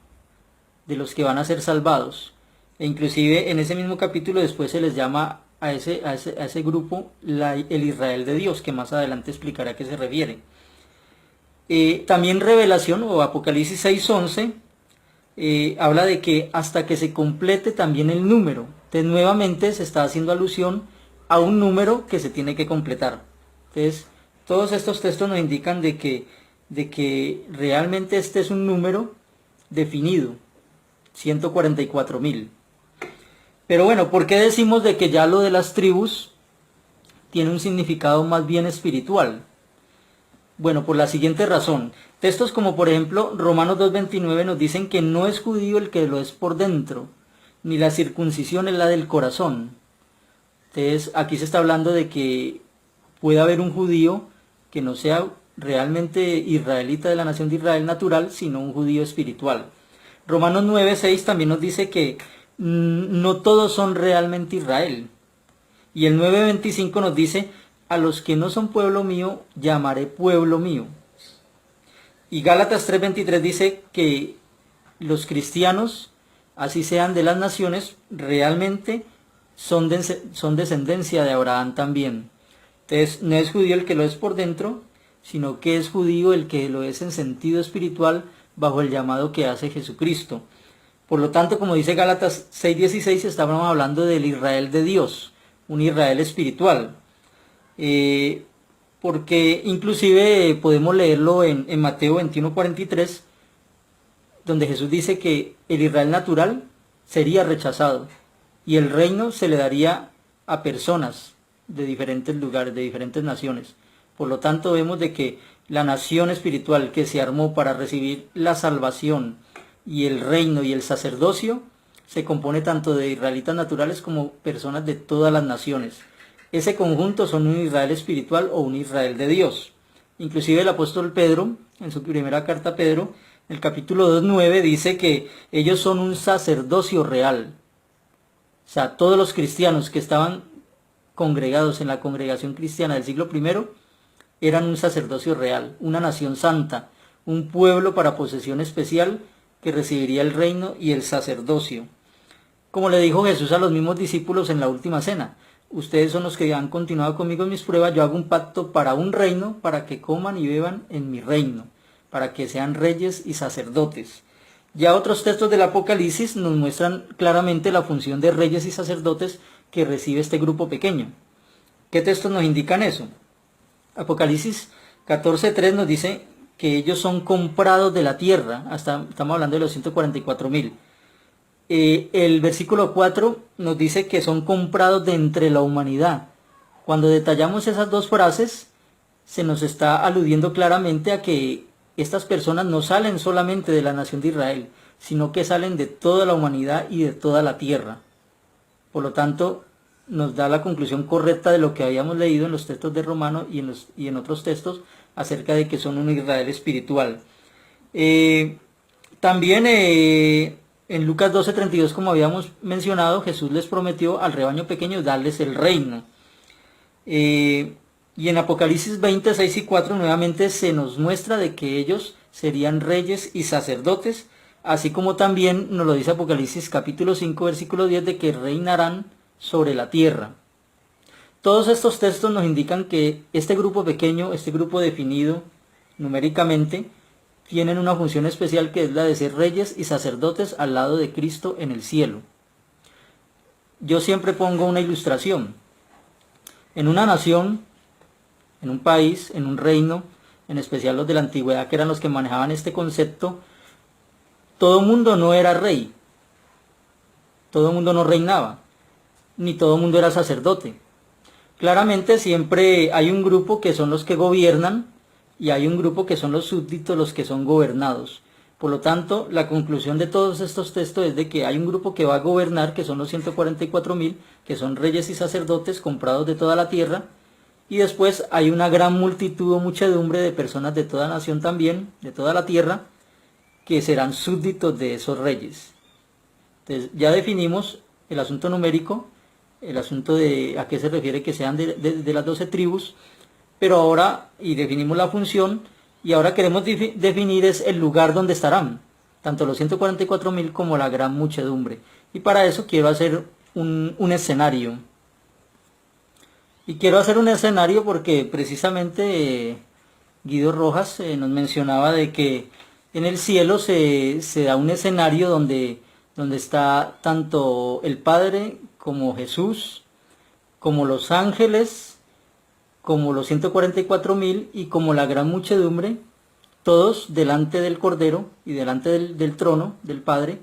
de los que van a ser salvados. E inclusive en ese mismo capítulo después se les llama a ese grupo el Israel de Dios, que más adelante explicará a qué se refiere. También Revelación o Apocalipsis 6:11 habla de que hasta que se complete también el número. Entonces nuevamente se está haciendo alusión a un número que se tiene que completar. Entonces todos estos textos nos indican de que realmente este es un número definido, 144.000. Pero bueno, ¿por qué decimos de que ya lo de las tribus tiene un significado más bien espiritual? Bueno, por la siguiente razón. Textos como por ejemplo Romanos 2:29 nos dicen que no es judío el que lo es por dentro, ni la circuncisión es la del corazón. Entonces aquí se está hablando de que puede haber un judío que no sea realmente israelita de la nación de Israel natural, sino un judío espiritual. Romanos 9:6 también nos dice que no todos son realmente Israel. Y el 9:25 nos dice: a los que no son pueblo mío, llamaré pueblo mío. Y Gálatas 3:23 dice que los cristianos, así sean de las naciones, realmente son descendencia de Abraham también. Entonces no es judío el que lo es por dentro, sino que es judío el que lo es en sentido espiritual, bajo el llamado que hace Jesucristo. Por lo tanto, como dice Gálatas 6:16, estamos hablando del Israel de Dios, un Israel espiritual. Porque inclusive podemos leerlo en Mateo 21:43, donde Jesús dice que el Israel natural sería rechazado y el reino se le daría a personas de diferentes lugares, de diferentes naciones. Por lo tanto, vemos de que la nación espiritual que se armó para recibir la salvación y el reino y el sacerdocio se compone tanto de israelitas naturales como personas de todas las naciones. Ese conjunto son un Israel espiritual o un Israel de Dios. Inclusive el apóstol Pedro, en su primera carta a Pedro, en el capítulo 2:9, dice que ellos son un sacerdocio real. O sea, todos los cristianos que estaban congregados en la congregación cristiana del siglo I eran un sacerdocio real, una nación santa, un pueblo para posesión especial que recibiría el reino y el sacerdocio. Como le dijo Jesús a los mismos discípulos en la última cena: ustedes son los que han continuado conmigo en mis pruebas, yo hago un pacto para un reino, para que coman y beban en mi reino, para que sean reyes y sacerdotes. Ya otros textos del Apocalipsis nos muestran claramente la función de reyes y sacerdotes que recibe este grupo pequeño. ¿Qué textos nos indican eso? Apocalipsis 14:3 nos dice que ellos son comprados de la tierra, estamos hablando de los 144.000. El versículo 4 nos dice que son comprados de entre la humanidad. Cuando detallamos esas dos frases, se nos está aludiendo claramente a que estas personas no salen solamente de la nación de Israel, sino que salen de toda la humanidad y de toda la tierra. Por lo tanto, nos da la conclusión correcta de lo que habíamos leído en los textos de Romanos y en otros textos acerca de que son un Israel espiritual. También en Lucas 12:32, como habíamos mencionado, Jesús les prometió al rebaño pequeño darles el reino. Y en Apocalipsis 20:6 y 4 nuevamente se nos muestra de que ellos serían reyes y sacerdotes, así como también nos lo dice Apocalipsis capítulo 5 versículo 10 de que reinarán sobre la tierra. Todos estos textos nos indican que este grupo pequeño, este grupo definido numéricamente, tienen una función especial que es la de ser reyes y sacerdotes al lado de Cristo en el cielo. Yo siempre pongo una ilustración. En una nación, en un país, en un reino, en especial los de la antigüedad que eran los que manejaban este concepto, todo el mundo no era rey, todo el mundo no reinaba, ni todo el mundo era sacerdote. Claramente siempre hay un grupo que son los que gobiernan y hay un grupo que son los súbditos, los que son gobernados. Por lo tanto, la conclusión de todos estos textos es de que hay un grupo que va a gobernar, que son los 144,000, que son reyes y sacerdotes comprados de toda la tierra, y después hay una gran multitud o muchedumbre de personas de toda nación también, de toda la tierra, que serán súbditos de esos reyes. Entonces ya definimos el asunto numérico, el asunto de a qué se refiere que sean de las 12 tribus, pero ahora, y definimos la función, y ahora queremos definir es el lugar donde estarán, tanto los 144,000 como la gran muchedumbre. Y para eso quiero hacer un escenario. Y quiero hacer un escenario porque precisamente Guido Rojas nos mencionaba de que en el cielo se da un escenario donde está tanto el Padre como Jesús, como los ángeles, como los 144,000 y como la gran muchedumbre, todos delante del Cordero y delante del trono del Padre,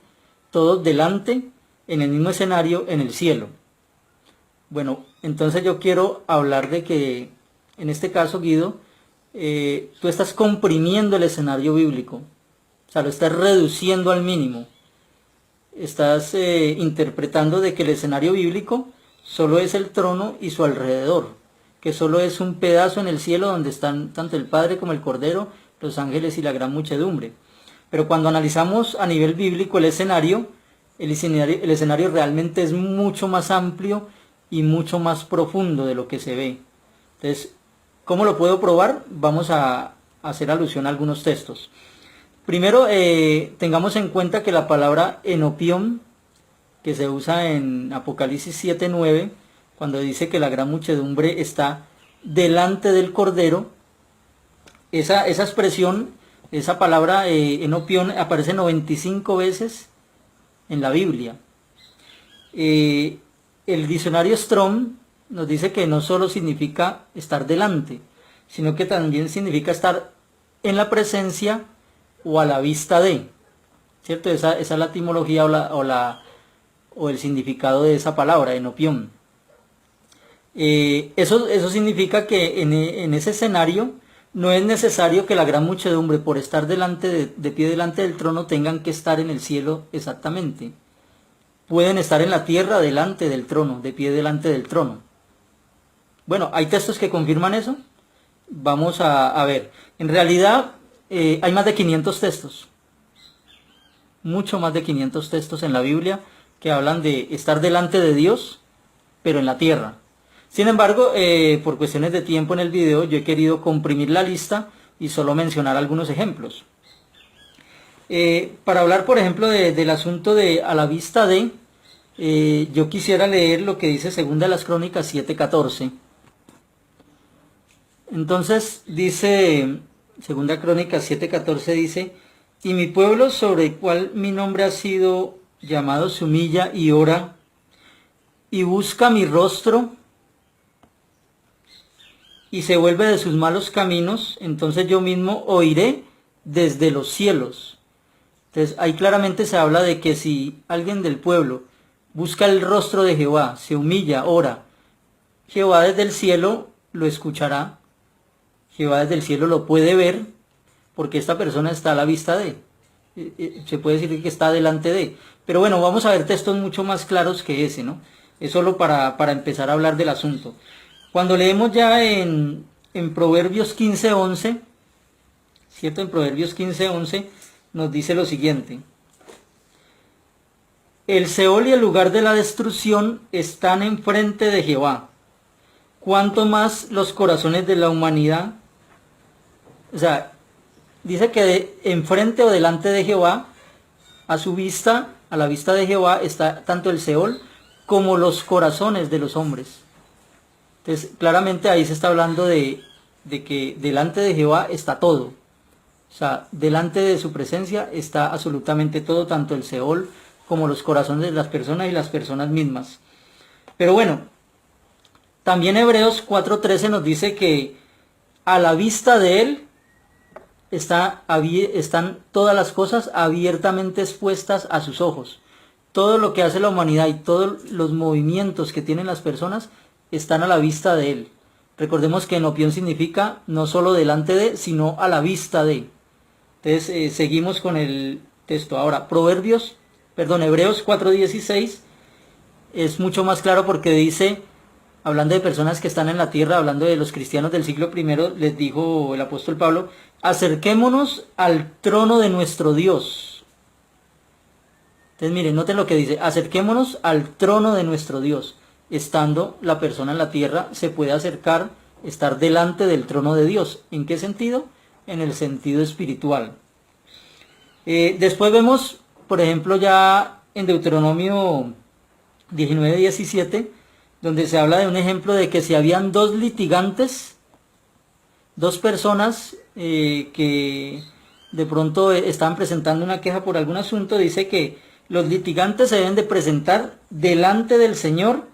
todos delante en el mismo escenario en el cielo. Bueno, entonces yo quiero hablar de que, en este caso, Guido, tú estás comprimiendo el escenario bíblico, o sea, lo estás reduciendo al mínimo. Estás interpretando de que el escenario bíblico solo es el trono y su alrededor, que solo es un pedazo en el cielo donde están tanto el Padre como el Cordero, los ángeles y la gran muchedumbre. Pero cuando analizamos a nivel bíblico el escenario realmente es mucho más amplio y mucho más profundo de lo que se ve. Entonces, ¿cómo lo puedo probar? Vamos a hacer alusión a algunos textos. Primero, tengamos en cuenta que la palabra enopión, que se usa en Apocalipsis 7:9, cuando dice que la gran muchedumbre está delante del Cordero, esa expresión, esa palabra enopión aparece 95 veces en la Biblia. El diccionario Strong nos dice que no solo significa estar delante, sino que también significa estar en la presencia o a la vista de, ¿cierto? Esa es la etimología o el significado de esa palabra, enopión. Eso significa que en ese escenario no es necesario que la gran muchedumbre, por estar de pie delante del trono, tengan que estar en el cielo exactamente. Pueden estar en la tierra delante del trono, de pie delante del trono. Bueno, hay textos que confirman eso. Vamos a ver. En realidad hay más de 500 textos. Mucho más de 500 textos en la Biblia que hablan de estar delante de Dios, pero en la tierra. Sin embargo, por cuestiones de tiempo en el video, yo he querido comprimir la lista y solo mencionar algunos ejemplos. Para hablar, por ejemplo, del asunto de a la vista de, yo quisiera leer lo que dice Segunda de las Crónicas 7:14. Entonces dice, Segunda Crónicas 7:14 dice, y mi pueblo sobre el cual mi nombre ha sido llamado se humilla y ora y busca mi rostro y se vuelve de sus malos caminos, entonces yo mismo oiré desde los cielos. Entonces ahí claramente se habla de que si alguien del pueblo busca el rostro de Jehová, se humilla, ora, Jehová desde el cielo lo escuchará, Jehová desde el cielo lo puede ver, porque esta persona está a la vista de, se puede decir que está delante de. Pero bueno, vamos a ver textos mucho más claros que ese, ¿no? Es solo para empezar a hablar del asunto. Cuando leemos ya en Proverbios 15:11, ¿cierto? En Proverbios 15:11 nos dice lo siguiente: el Seol y el lugar de la destrucción están enfrente de Jehová, cuanto más los corazones de la humanidad. O sea, dice que enfrente o delante de Jehová, a su vista, a la vista de Jehová, está tanto el Seol como los corazones de los hombres. Entonces, claramente ahí se está hablando de que delante de Jehová está todo. O sea, delante de su presencia está absolutamente todo, tanto el Seol como los corazones de las personas y las personas mismas. Pero bueno, también Hebreos 4:13 nos dice que a la vista de él están todas las cosas abiertamente expuestas a sus ojos. Todo lo que hace la humanidad y todos los movimientos que tienen las personas están a la vista de él. Recordemos que enopión significa no solo delante de, sino a la vista de. Entonces seguimos con el texto. Ahora, Hebreos 4:16 es mucho más claro porque dice, hablando de personas que están en la tierra, hablando de los cristianos del siglo I, les dijo el apóstol Pablo: acerquémonos al trono de nuestro Dios. Entonces miren, noten lo que dice: acerquémonos al trono de nuestro Dios. Estando la persona en la tierra, se puede acercar, estar delante del trono de Dios. ¿En qué sentido? En el sentido espiritual. Después vemos, por ejemplo, ya en Deuteronomio 19:17, donde se habla de un ejemplo de que si habían dos litigantes, dos personas que de pronto estaban presentando una queja por algún asunto, dice que los litigantes se deben de presentar delante del Señor.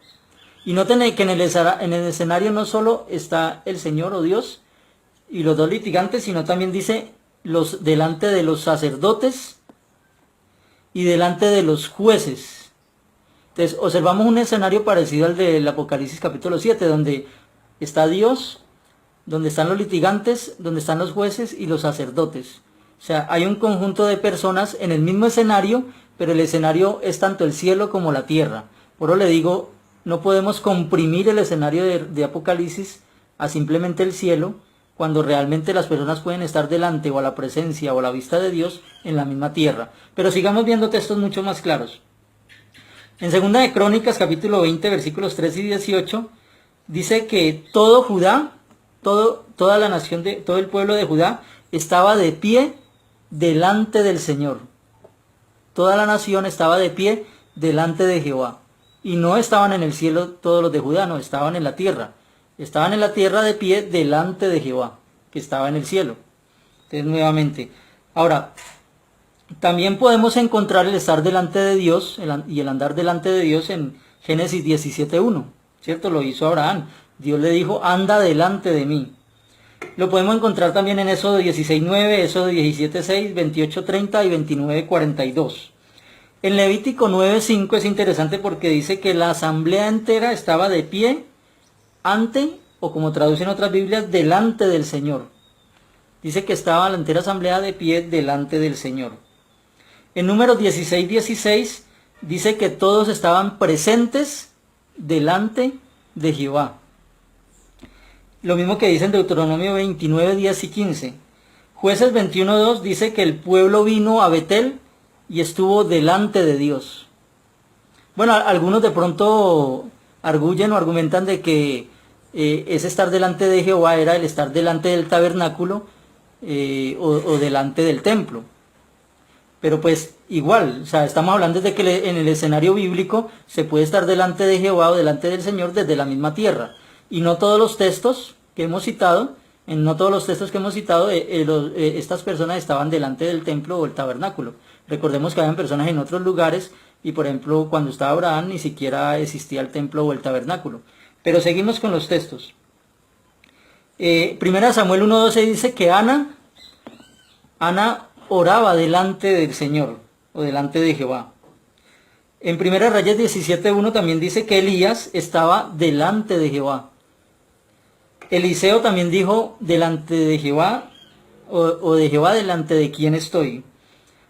Y noten que en el escenario no solo está el Señor o Dios y los dos litigantes, sino también dice delante de los sacerdotes y delante de los jueces. Entonces observamos un escenario parecido al del Apocalipsis capítulo 7, donde está Dios, donde están los litigantes, donde están los jueces y los sacerdotes. O sea, hay un conjunto de personas en el mismo escenario, pero el escenario es tanto el cielo como la tierra. Por eso le digo, no podemos comprimir el escenario de Apocalipsis a simplemente el cielo, cuando realmente las personas pueden estar delante o a la presencia o a la vista de Dios en la misma tierra. Pero sigamos viendo textos mucho más claros. En 2 de Crónicas, capítulo 20, versículos 3 y 18, dice que todo Judá, toda la nación, todo el pueblo de Judá, estaba de pie delante del Señor. Toda la nación estaba de pie delante de Jehová. Y no estaban en el cielo todos los de Judá, no, estaban en la tierra. Estaban en la tierra de pie delante de Jehová, que estaba en el cielo. Entonces, nuevamente. Ahora, también podemos encontrar el estar delante de Dios y el andar delante de Dios en Génesis 17:1, ¿cierto? Lo hizo Abraham. Dios le dijo: anda delante de mí. Lo podemos encontrar también en Éxodo 16:9, Éxodo 17:6, 28:30 y 29:42. En Levítico 9:5 es interesante porque dice que la asamblea entera estaba de pie ante, o como traducen otras Biblias, delante del Señor. Dice que estaba la entera asamblea de pie delante del Señor. En Números 16:16 dice que todos estaban presentes delante de Jehová. Lo mismo que dice en Deuteronomio 29:10 y 15. Jueces 21:2 dice que el pueblo vino a Betel y estuvo delante de Dios. Bueno, algunos de pronto arguyen o argumentan de que ese estar delante de Jehová era el estar delante del tabernáculo o delante del templo. Pero pues igual, o sea, estamos hablando de que en el escenario bíblico se puede estar delante de Jehová o delante del Señor desde la misma tierra. Y no todos los textos que hemos citado, estas personas estaban delante del templo o el tabernáculo. Recordemos que habían personas en otros lugares y, por ejemplo, cuando estaba Abraham ni siquiera existía el templo o el tabernáculo. Pero seguimos con los textos. 1 Samuel 1:12 dice que Ana oraba delante del Señor o delante de Jehová. En 1 Reyes 17:1 también dice que Elías estaba delante de Jehová. Eliseo también dijo, delante de Jehová, o de Jehová delante de quién estoy.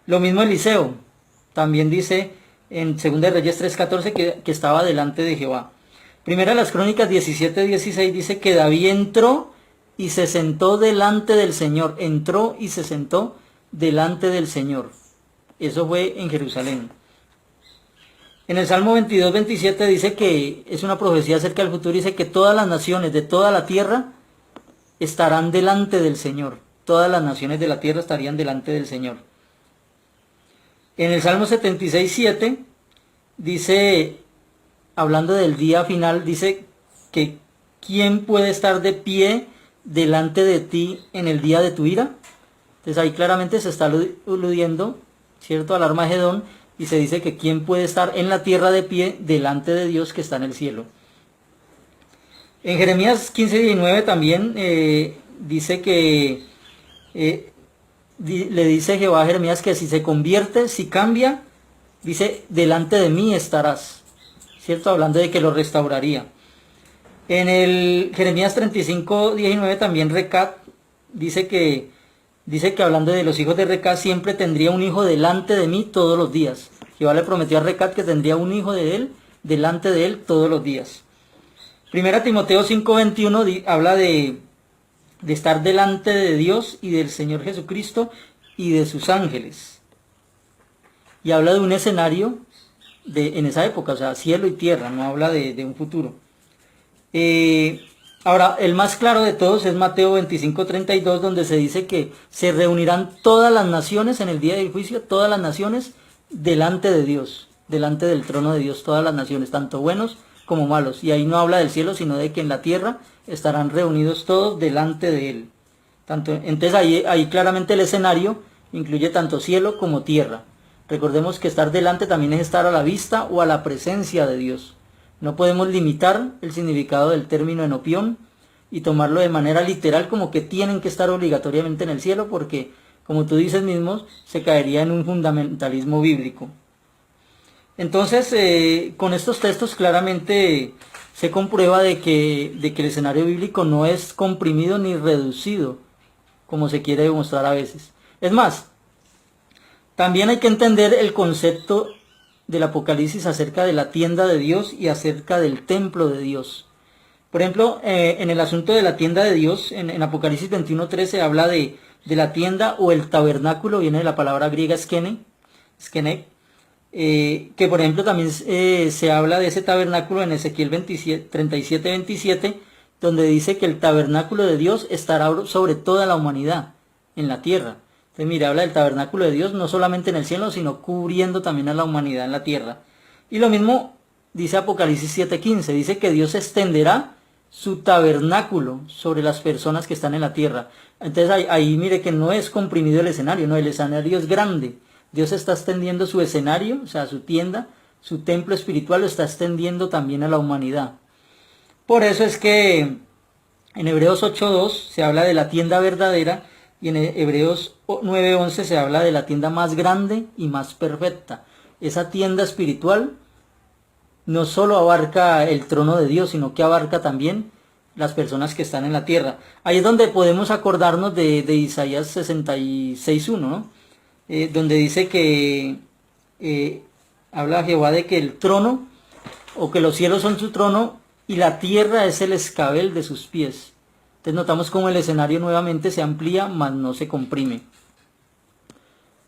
Lo mismo Eliseo, también dice en 2 de Reyes 3:14 que estaba delante de Jehová. Primera de las Crónicas 17:16 dice que David entró y se sentó delante del Señor. Entró y se sentó delante del Señor. Eso fue en Jerusalén. En el Salmo 22:27 dice que es una profecía acerca del futuro. Dice que todas las naciones de toda la tierra estarán delante del Señor. Todas las naciones de la tierra estarían delante del Señor. En el Salmo 76:7 dice, hablando del día final, dice que ¿quién puede estar de pie delante de ti en el día de tu ira? Entonces ahí claramente se está aludiendo, ¿cierto?, al Armagedón, y se dice que quién puede estar en la tierra de pie delante de Dios que está en el cielo. En Jeremías 15:19 también dice que le dice Jehová a Jeremías que si se convierte, si cambia, dice, delante de mí estarás, ¿cierto? Hablando de que lo restauraría. En el Jeremías 35:19 también Recat dice que hablando de los hijos de Recat, siempre tendría un hijo delante de mí todos los días. Jehová le prometió a Recat que tendría un hijo de él delante de él todos los días. Primera Timoteo 5:21 habla de estar delante de Dios y del Señor Jesucristo y de sus ángeles. Y habla de un escenario en esa época, o sea, cielo y tierra, no habla de un futuro. Ahora, el más claro de todos es Mateo 25:32, donde se dice que se reunirán todas las naciones en el día del juicio, todas las naciones delante de Dios, delante del trono de Dios, todas las naciones, tanto buenos como malos. Y ahí no habla del cielo, sino de que en la tierra estarán reunidos todos delante de él. Entonces ahí claramente el escenario incluye tanto cielo como tierra. Recordemos que estar delante también es estar a la vista o a la presencia de Dios. No podemos limitar el significado del término enopión y tomarlo de manera literal como que tienen que estar obligatoriamente en el cielo, porque, como tú dices mismo, se caería en un fundamentalismo bíblico. Entonces, con estos textos claramente se comprueba de que el escenario bíblico no es comprimido ni reducido, como se quiere demostrar a veces. Es más, también hay que entender el concepto del Apocalipsis acerca de la tienda de Dios y acerca del templo de Dios. Por ejemplo, en el asunto de la tienda de Dios, en Apocalipsis 21:13 habla de la tienda o el tabernáculo, viene de la palabra griega skene, que por ejemplo también se habla de ese tabernáculo en Ezequiel 37:27, donde dice que el tabernáculo de Dios estará sobre toda la humanidad en la tierra. Entonces, mire, habla del tabernáculo de Dios no solamente en el cielo, sino cubriendo también a la humanidad en la tierra. Y lo mismo dice Apocalipsis 7:15, dice que Dios extenderá su tabernáculo sobre las personas que están en la tierra. Entonces ahí mire que no es comprimido el escenario, no, el escenario es grande. Dios está extendiendo su escenario, o sea, su tienda, su templo espiritual lo está extendiendo también a la humanidad. Por eso es que en Hebreos 8:2 se habla de la tienda verdadera y en Hebreos 9:11 se habla de la tienda más grande y más perfecta. Esa tienda espiritual no solo abarca el trono de Dios, sino que abarca también las personas que están en la tierra. Ahí es donde podemos acordarnos de Isaías 66:1, ¿no? Donde dice que habla Jehová de que el trono, o que los cielos son su trono, y la tierra es el escabel de sus pies. Entonces notamos cómo el escenario nuevamente se amplía, mas no se comprime.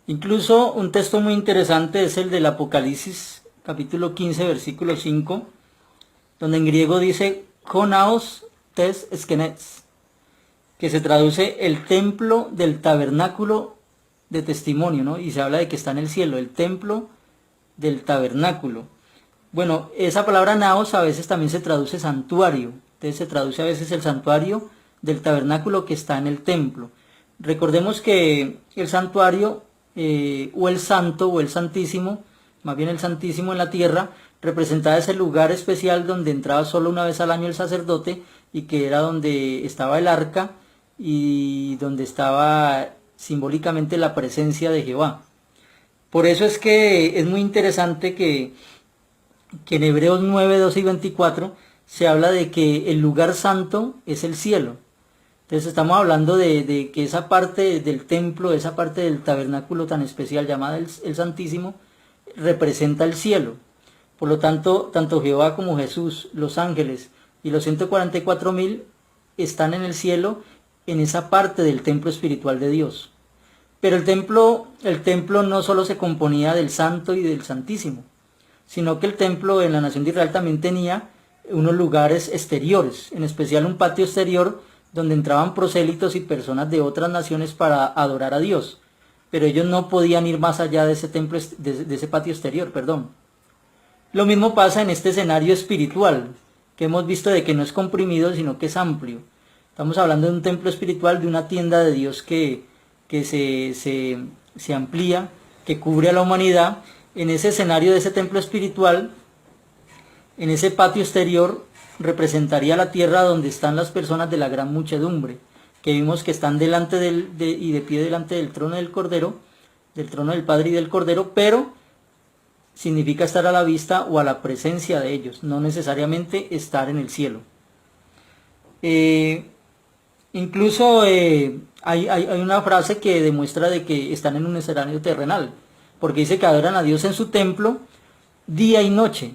Incluso un texto muy interesante es el del Apocalipsis, capítulo 15, versículo 5, donde en griego dice konaos tes eskenets, que se traduce el templo del tabernáculo de testimonio, ¿no? Y se habla de que está en el cielo, el templo del tabernáculo. Bueno, esa palabra naos a veces también se traduce santuario. Entonces se traduce a veces el santuario del tabernáculo que está en el templo. Recordemos que el santuario o el santo o el santísimo, más bien el santísimo en la tierra, representaba ese lugar especial donde entraba solo una vez al año el sacerdote y que era donde estaba el arca y donde estaba simbólicamente la presencia de Jehová. Por eso es que es muy interesante que en Hebreos 9, 12 y 24 se habla de que el lugar santo es el cielo. Entonces estamos hablando de que esa parte del templo, esa parte del tabernáculo tan especial llamada el Santísimo, representa el cielo. Por lo tanto, tanto Jehová como Jesús, los ángeles y los 144.000 están en el cielo, en esa parte del templo espiritual de Dios. Pero el templo no solo se componía del Santo y del Santísimo, sino que el templo en la nación de Israel también tenía unos lugares exteriores, en especial un patio exterior donde entraban prosélitos y personas de otras naciones para adorar a Dios. Pero ellos no podían ir más allá de ese templo, de ese patio exterior, perdón. Lo mismo pasa en este escenario espiritual, que hemos visto de que no es comprimido, sino que es amplio. Estamos hablando de un templo espiritual, de una tienda de Dios que se amplía, que cubre a la humanidad. En ese escenario de ese templo espiritual, en ese patio exterior, representaría la tierra donde están las personas de la gran muchedumbre, que vimos que están delante y de pie delante del trono del Cordero, del trono del Padre y del Cordero, pero significa estar a la vista o a la presencia de ellos, no necesariamente estar en el cielo. Incluso hay una frase que demuestra de que están en un escenario terrenal, porque dice que adoran a Dios en su templo día y noche.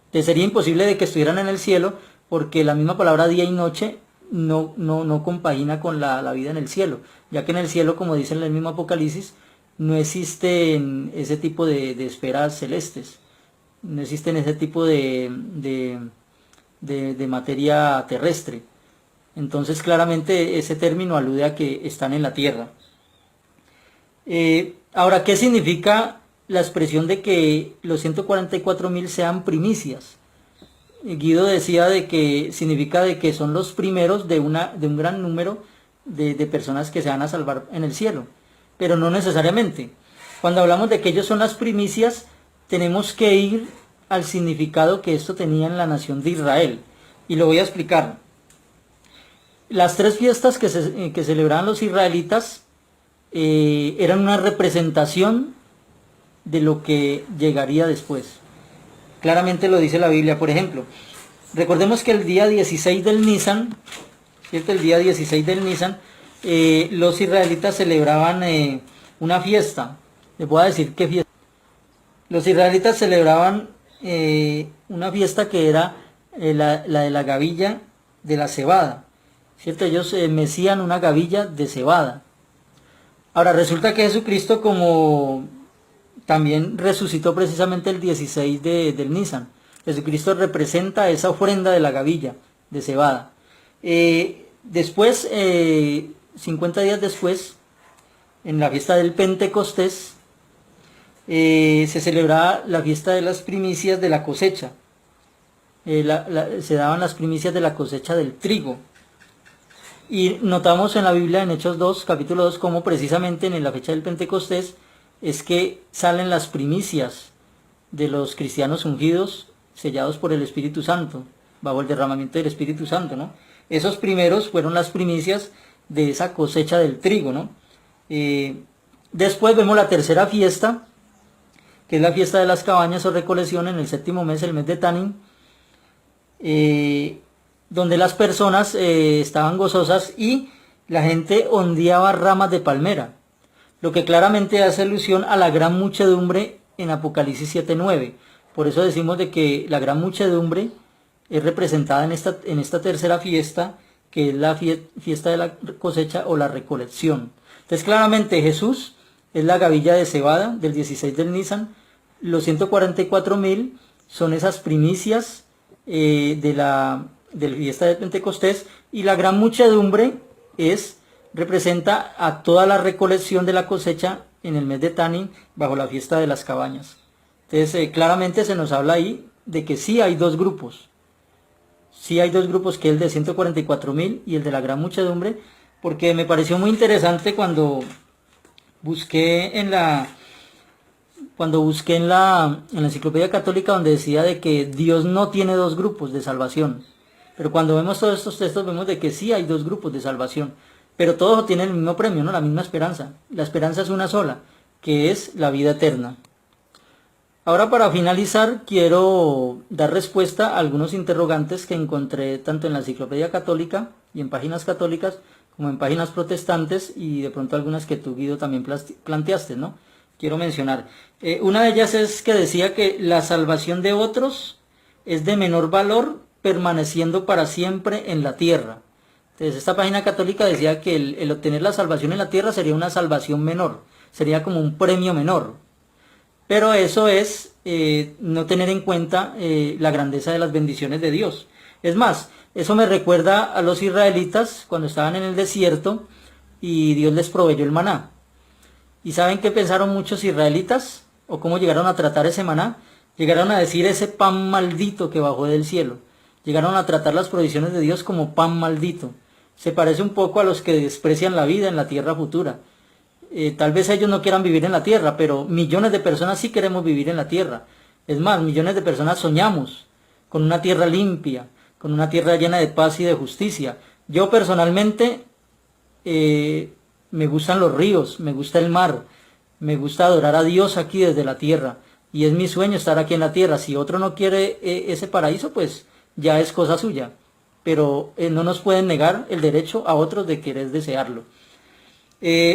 Entonces sería imposible de que estuvieran en el cielo, porque la misma palabra día y noche no compagina con la vida en el cielo, ya que en el cielo, como dice en el mismo Apocalipsis, no existen ese tipo de esferas celestes, no existen ese tipo de materia terrestre. Entonces claramente ese término alude a que están en la tierra. Ahora, ¿qué significa la expresión de que los 144.000 sean primicias? Guido decía de que significa de que son los primeros de un gran número de personas que se van a salvar en el cielo, pero no necesariamente. Cuando hablamos de que ellos son las primicias, tenemos que ir al significado que esto tenía en la nación de Israel, y lo voy a explicar. Las tres fiestas que celebraban los israelitas eran una representación de lo que llegaría después. Claramente lo dice la Biblia. Por ejemplo, recordemos que el día 16 del Nisan, ¿cierto? El día 16 del Nisan, los israelitas celebraban una fiesta. Les voy a decir qué fiesta. Los israelitas celebraban una fiesta que era la de la gavilla de la cebada, ¿cierto? Ellos mecían una gavilla de cebada. Ahora resulta que Jesucristo, como también resucitó precisamente el 16 del Nisan, Jesucristo representa esa ofrenda de la gavilla de cebada. Después, 50 días después, en la fiesta del Pentecostés, se celebraba la fiesta de las primicias de la cosecha. Se daban las primicias de la cosecha del trigo. Y notamos en la Biblia, en Hechos 2, capítulo 2, como precisamente en la fecha del Pentecostés es que salen las primicias de los cristianos ungidos, sellados por el Espíritu Santo, bajo el derramamiento del Espíritu Santo, ¿no? Esos primeros fueron las primicias de esa cosecha del trigo, ¿no? Después vemos la tercera fiesta, que es la fiesta de las cabañas o recolección en el séptimo mes, el mes de Tanin, donde las personas estaban gozosas y la gente ondeaba ramas de palmera, lo que claramente hace alusión a la gran muchedumbre en Apocalipsis 7:9. Por eso decimos de que la gran muchedumbre es representada en esta tercera fiesta, que es la fiesta de la cosecha o la recolección. Entonces claramente Jesús es la gavilla de cebada del 16 del Nisan, los 144.000 son esas primicias de la fiesta de Pentecostés, y la gran muchedumbre representa a toda la recolección de la cosecha en el mes de Tanin bajo la fiesta de las cabañas. Entonces claramente se nos habla ahí de que sí hay dos grupos. Sí hay dos grupos, que es el de 144.000 y el de la gran muchedumbre, porque me pareció muy interesante cuando busqué en la enciclopedia católica, donde decía de que Dios no tiene dos grupos de salvación. Pero cuando vemos todos estos textos vemos de que sí hay dos grupos de salvación, pero todos tienen el mismo premio, ¿no? La misma esperanza. La esperanza es una sola, que es la vida eterna. Ahora para finalizar quiero dar respuesta a algunos interrogantes que encontré tanto en la Enciclopedia Católica y en páginas católicas como en páginas protestantes y de pronto algunas que tú, Guido, también planteaste, ¿no? Quiero mencionar. Una de ellas es que decía que la salvación de otros es de menor valor permaneciendo para siempre en la tierra. Entonces esta página católica decía que el obtener la salvación en la tierra sería una salvación menor, sería como un premio menor. Pero eso es no tener en cuenta la grandeza de las bendiciones de Dios. Es más, eso me recuerda a los israelitas cuando estaban en el desierto y Dios les proveyó el maná. ¿Y saben qué pensaron muchos israelitas? ¿O cómo llegaron a tratar ese maná? Llegaron a decir ese pan maldito que bajó del cielo. Llegaron a tratar las provisiones de Dios como pan maldito. Se parece un poco a los que desprecian la vida en la tierra futura. Tal vez ellos no quieran vivir en la tierra, pero millones de personas sí queremos vivir en la tierra. Es más, millones de personas soñamos con una tierra limpia, con una tierra llena de paz y de justicia. Yo personalmente me gustan los ríos, me gusta el mar, me gusta adorar a Dios aquí desde la tierra. Y es mi sueño estar aquí en la tierra. Si otro no quiere ese paraíso, pues ya es cosa suya. Pero no nos pueden negar el derecho a otros de querer desearlo.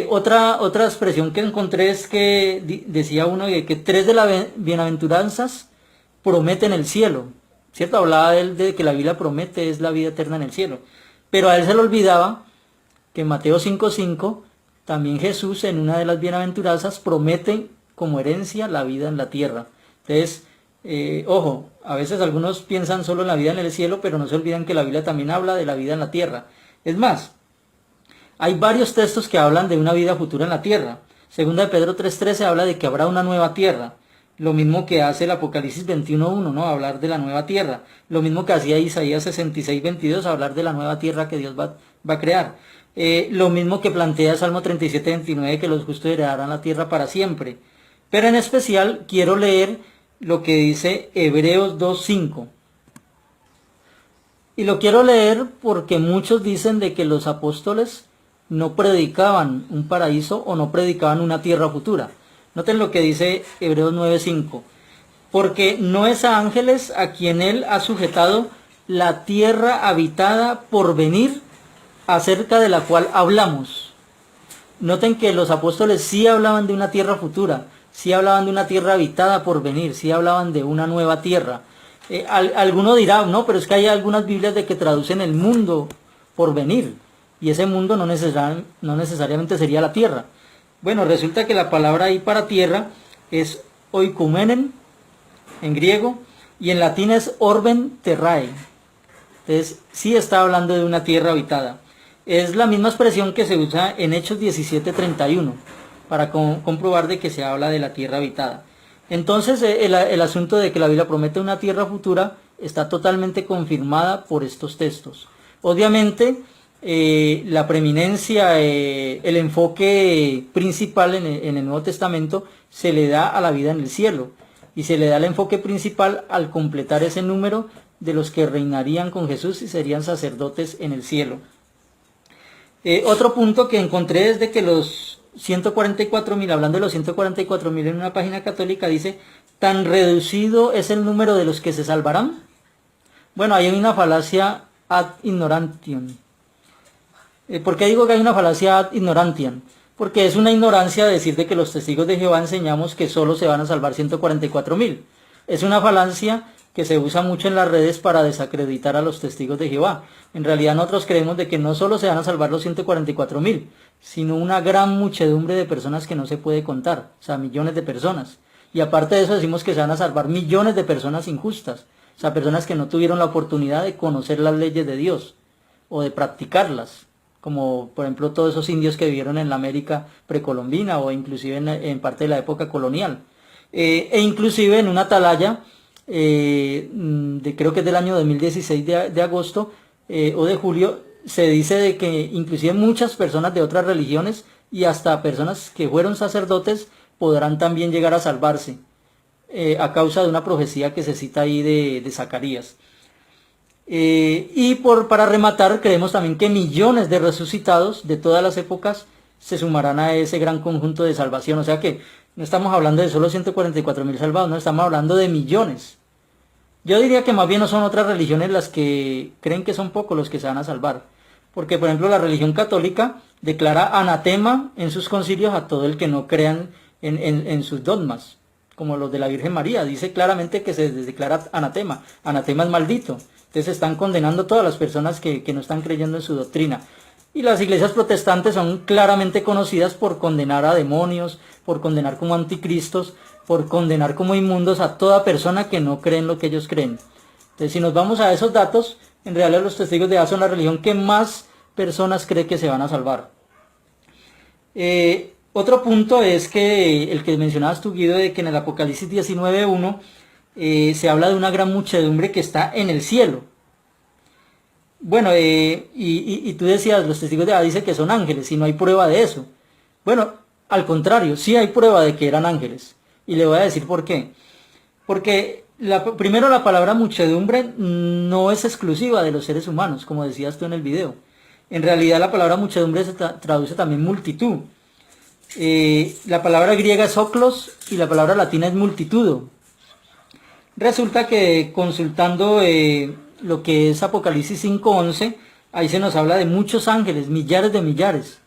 Otra expresión que encontré es que decía uno que 3 de las bienaventuranzas prometen el cielo, ¿cierto? Hablaba él de que la Biblia promete es la vida eterna en el cielo, pero a él se le olvidaba que en Mateo 5:5 también Jesús en una de las bienaventuranzas promete como herencia la vida en la tierra. Entonces, ojo, a veces algunos piensan solo en la vida en el cielo, pero no se olvidan que la Biblia también habla de la vida en la tierra. Es más, hay varios textos que hablan de una vida futura en la tierra. Segunda de Pedro 3:13 habla de que habrá una nueva tierra. Lo mismo que hace el Apocalipsis 21:1, ¿no? Hablar de la nueva tierra. Lo mismo que hacía Isaías 66:22, hablar de la nueva tierra que Dios va a crear. Lo mismo que plantea Salmo 37:29, que los justos heredarán la tierra para siempre. Pero en especial quiero leer lo que dice Hebreos 2:5. Y lo quiero leer porque muchos dicen de que los apóstoles no predicaban un paraíso o no predicaban una tierra futura. Noten lo que dice Hebreos 9:5. Porque no es a ángeles a quien él ha sujetado la tierra habitada por venir, acerca de la cual hablamos. Noten que los apóstoles sí hablaban de una tierra futura, sí hablaban de una tierra habitada por venir, sí hablaban de una nueva tierra. Alguno dirá, no, pero es que hay algunas Biblias de que traducen el mundo por venir. Y ese mundo no necesariamente sería la tierra. Bueno, resulta que la palabra ahí para tierra es oikumenen en griego y en latín es orben terrae. Entonces sí está hablando de una tierra habitada. Es la misma expresión que se usa en Hechos 17:31 para comprobar de que se habla de la tierra habitada. Entonces el asunto de que la Biblia promete una tierra futura está totalmente confirmada por estos textos. Obviamente la preeminencia, el enfoque principal en el Nuevo Testamento se le da a la vida en el cielo y se le da el enfoque principal al completar ese número de los que reinarían con Jesús y serían sacerdotes en el cielo. Otro punto que encontré es de que los 144.000, hablando de los 144.000 en una página católica, dice, ¿tan reducido es el número de los que se salvarán? Bueno, hay una falacia ad ignorantium. ¿Por qué digo que hay una falacia ad ignorantium? Porque es una ignorancia decir de que los testigos de Jehová enseñamos que solo se van a salvar 144.000. Es una falacia que se usa mucho en las redes para desacreditar a los testigos de Jehová. En realidad nosotros creemos de que no solo se van a salvar los 144.000, sino una gran muchedumbre de personas que no se puede contar, o sea, millones de personas. Y aparte de eso decimos que se van a salvar millones de personas injustas, o sea, personas que no tuvieron la oportunidad de conocer las leyes de Dios o de practicarlas, como por ejemplo todos esos indios que vivieron en la América precolombina o inclusive en parte de la época colonial. E inclusive en una atalaya, creo que es del año 2016 de agosto o de julio, se dice de que inclusive muchas personas de otras religiones y hasta personas que fueron sacerdotes podrán también llegar a salvarse a causa de una profecía que se cita ahí de Zacarías. Para rematar, creemos también que millones de resucitados de todas las épocas se sumarán a ese gran conjunto de salvación. O sea que No estamos hablando de solo 144.000 salvados, no estamos hablando de millones. Yo diría que más bien no son otras religiones las que creen que son pocos los que se van a salvar. Porque, por ejemplo, la religión católica declara anatema en sus concilios a todo el que no crean en sus dogmas, como los de la Virgen María. Dice claramente que se declara anatema. Anatema es maldito. Entonces están condenando a todas las personas que no están creyendo en su doctrina. Y las iglesias protestantes son claramente conocidas por condenar a demonios, por condenar como anticristos, por condenar como inmundos a toda persona que no cree en lo que ellos creen. Entonces, si nos vamos a esos datos, en realidad los testigos de Jehová son la religión que más personas cree que se van a salvar. Otro punto es que el que mencionabas tú, Guido, de que en el Apocalipsis 19.1 se habla de una gran muchedumbre que está en el cielo. Bueno, y tú decías, los testigos de Jehová dicen que son ángeles y no hay prueba de eso. Bueno, al contrario, sí hay prueba de que eran ángeles. Y le voy a decir por qué. Porque primero la palabra muchedumbre no es exclusiva de los seres humanos, como decías tú en el video. En realidad la palabra muchedumbre se traduce también multitud. La palabra griega es oklos y la palabra latina es multitudo. Resulta que consultando lo que es Apocalipsis 5.11, ahí se nos habla de muchos ángeles, millares de millares.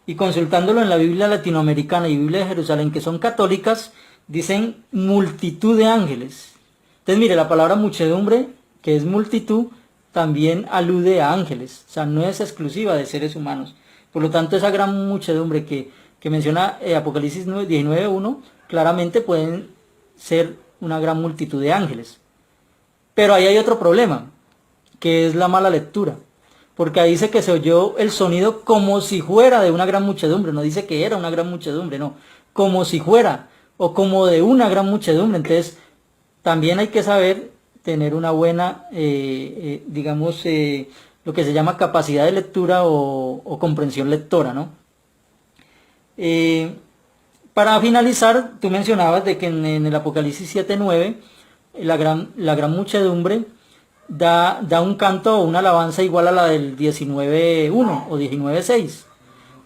Y consultándolo en la Biblia latinoamericana y Biblia de Jerusalén, que son católicas, dicen multitud de ángeles. Entonces mire, la palabra muchedumbre, que es multitud, también alude a ángeles. O sea, no es exclusiva de seres humanos. Por lo tanto, esa gran muchedumbre que menciona Apocalipsis 19.1, claramente pueden ser una gran multitud de ángeles. Pero ahí hay otro problema, que es la mala lectura. Porque ahí dice que se oyó el sonido como si fuera de una gran muchedumbre. No dice que era una gran muchedumbre, no. Como si fuera, o como de una gran muchedumbre. Entonces, también hay que saber tener una buena, digamos, lo que se llama capacidad de lectura o comprensión lectora, ¿no? Para finalizar, tú mencionabas de que en el Apocalipsis 7.9, la gran muchedumbre da un canto o una alabanza igual a la del 19.1 o 19.6.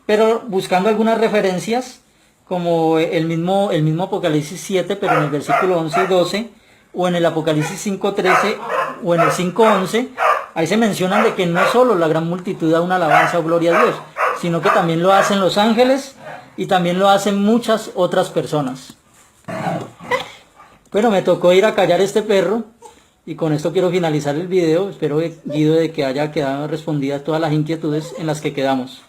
Pero buscando algunas referencias, como el mismo Apocalipsis 7, pero en el versículo 11 y 12, o en el Apocalipsis 5.13 o en el 5.11, ahí se mencionan de que no solo la gran multitud da una alabanza o gloria a Dios, sino que también lo hacen los ángeles y también lo hacen muchas otras personas. Bueno, me tocó ir a callar este perro y con esto quiero finalizar el video. Espero, Guido, de que haya quedado respondidas todas las inquietudes en las que quedamos.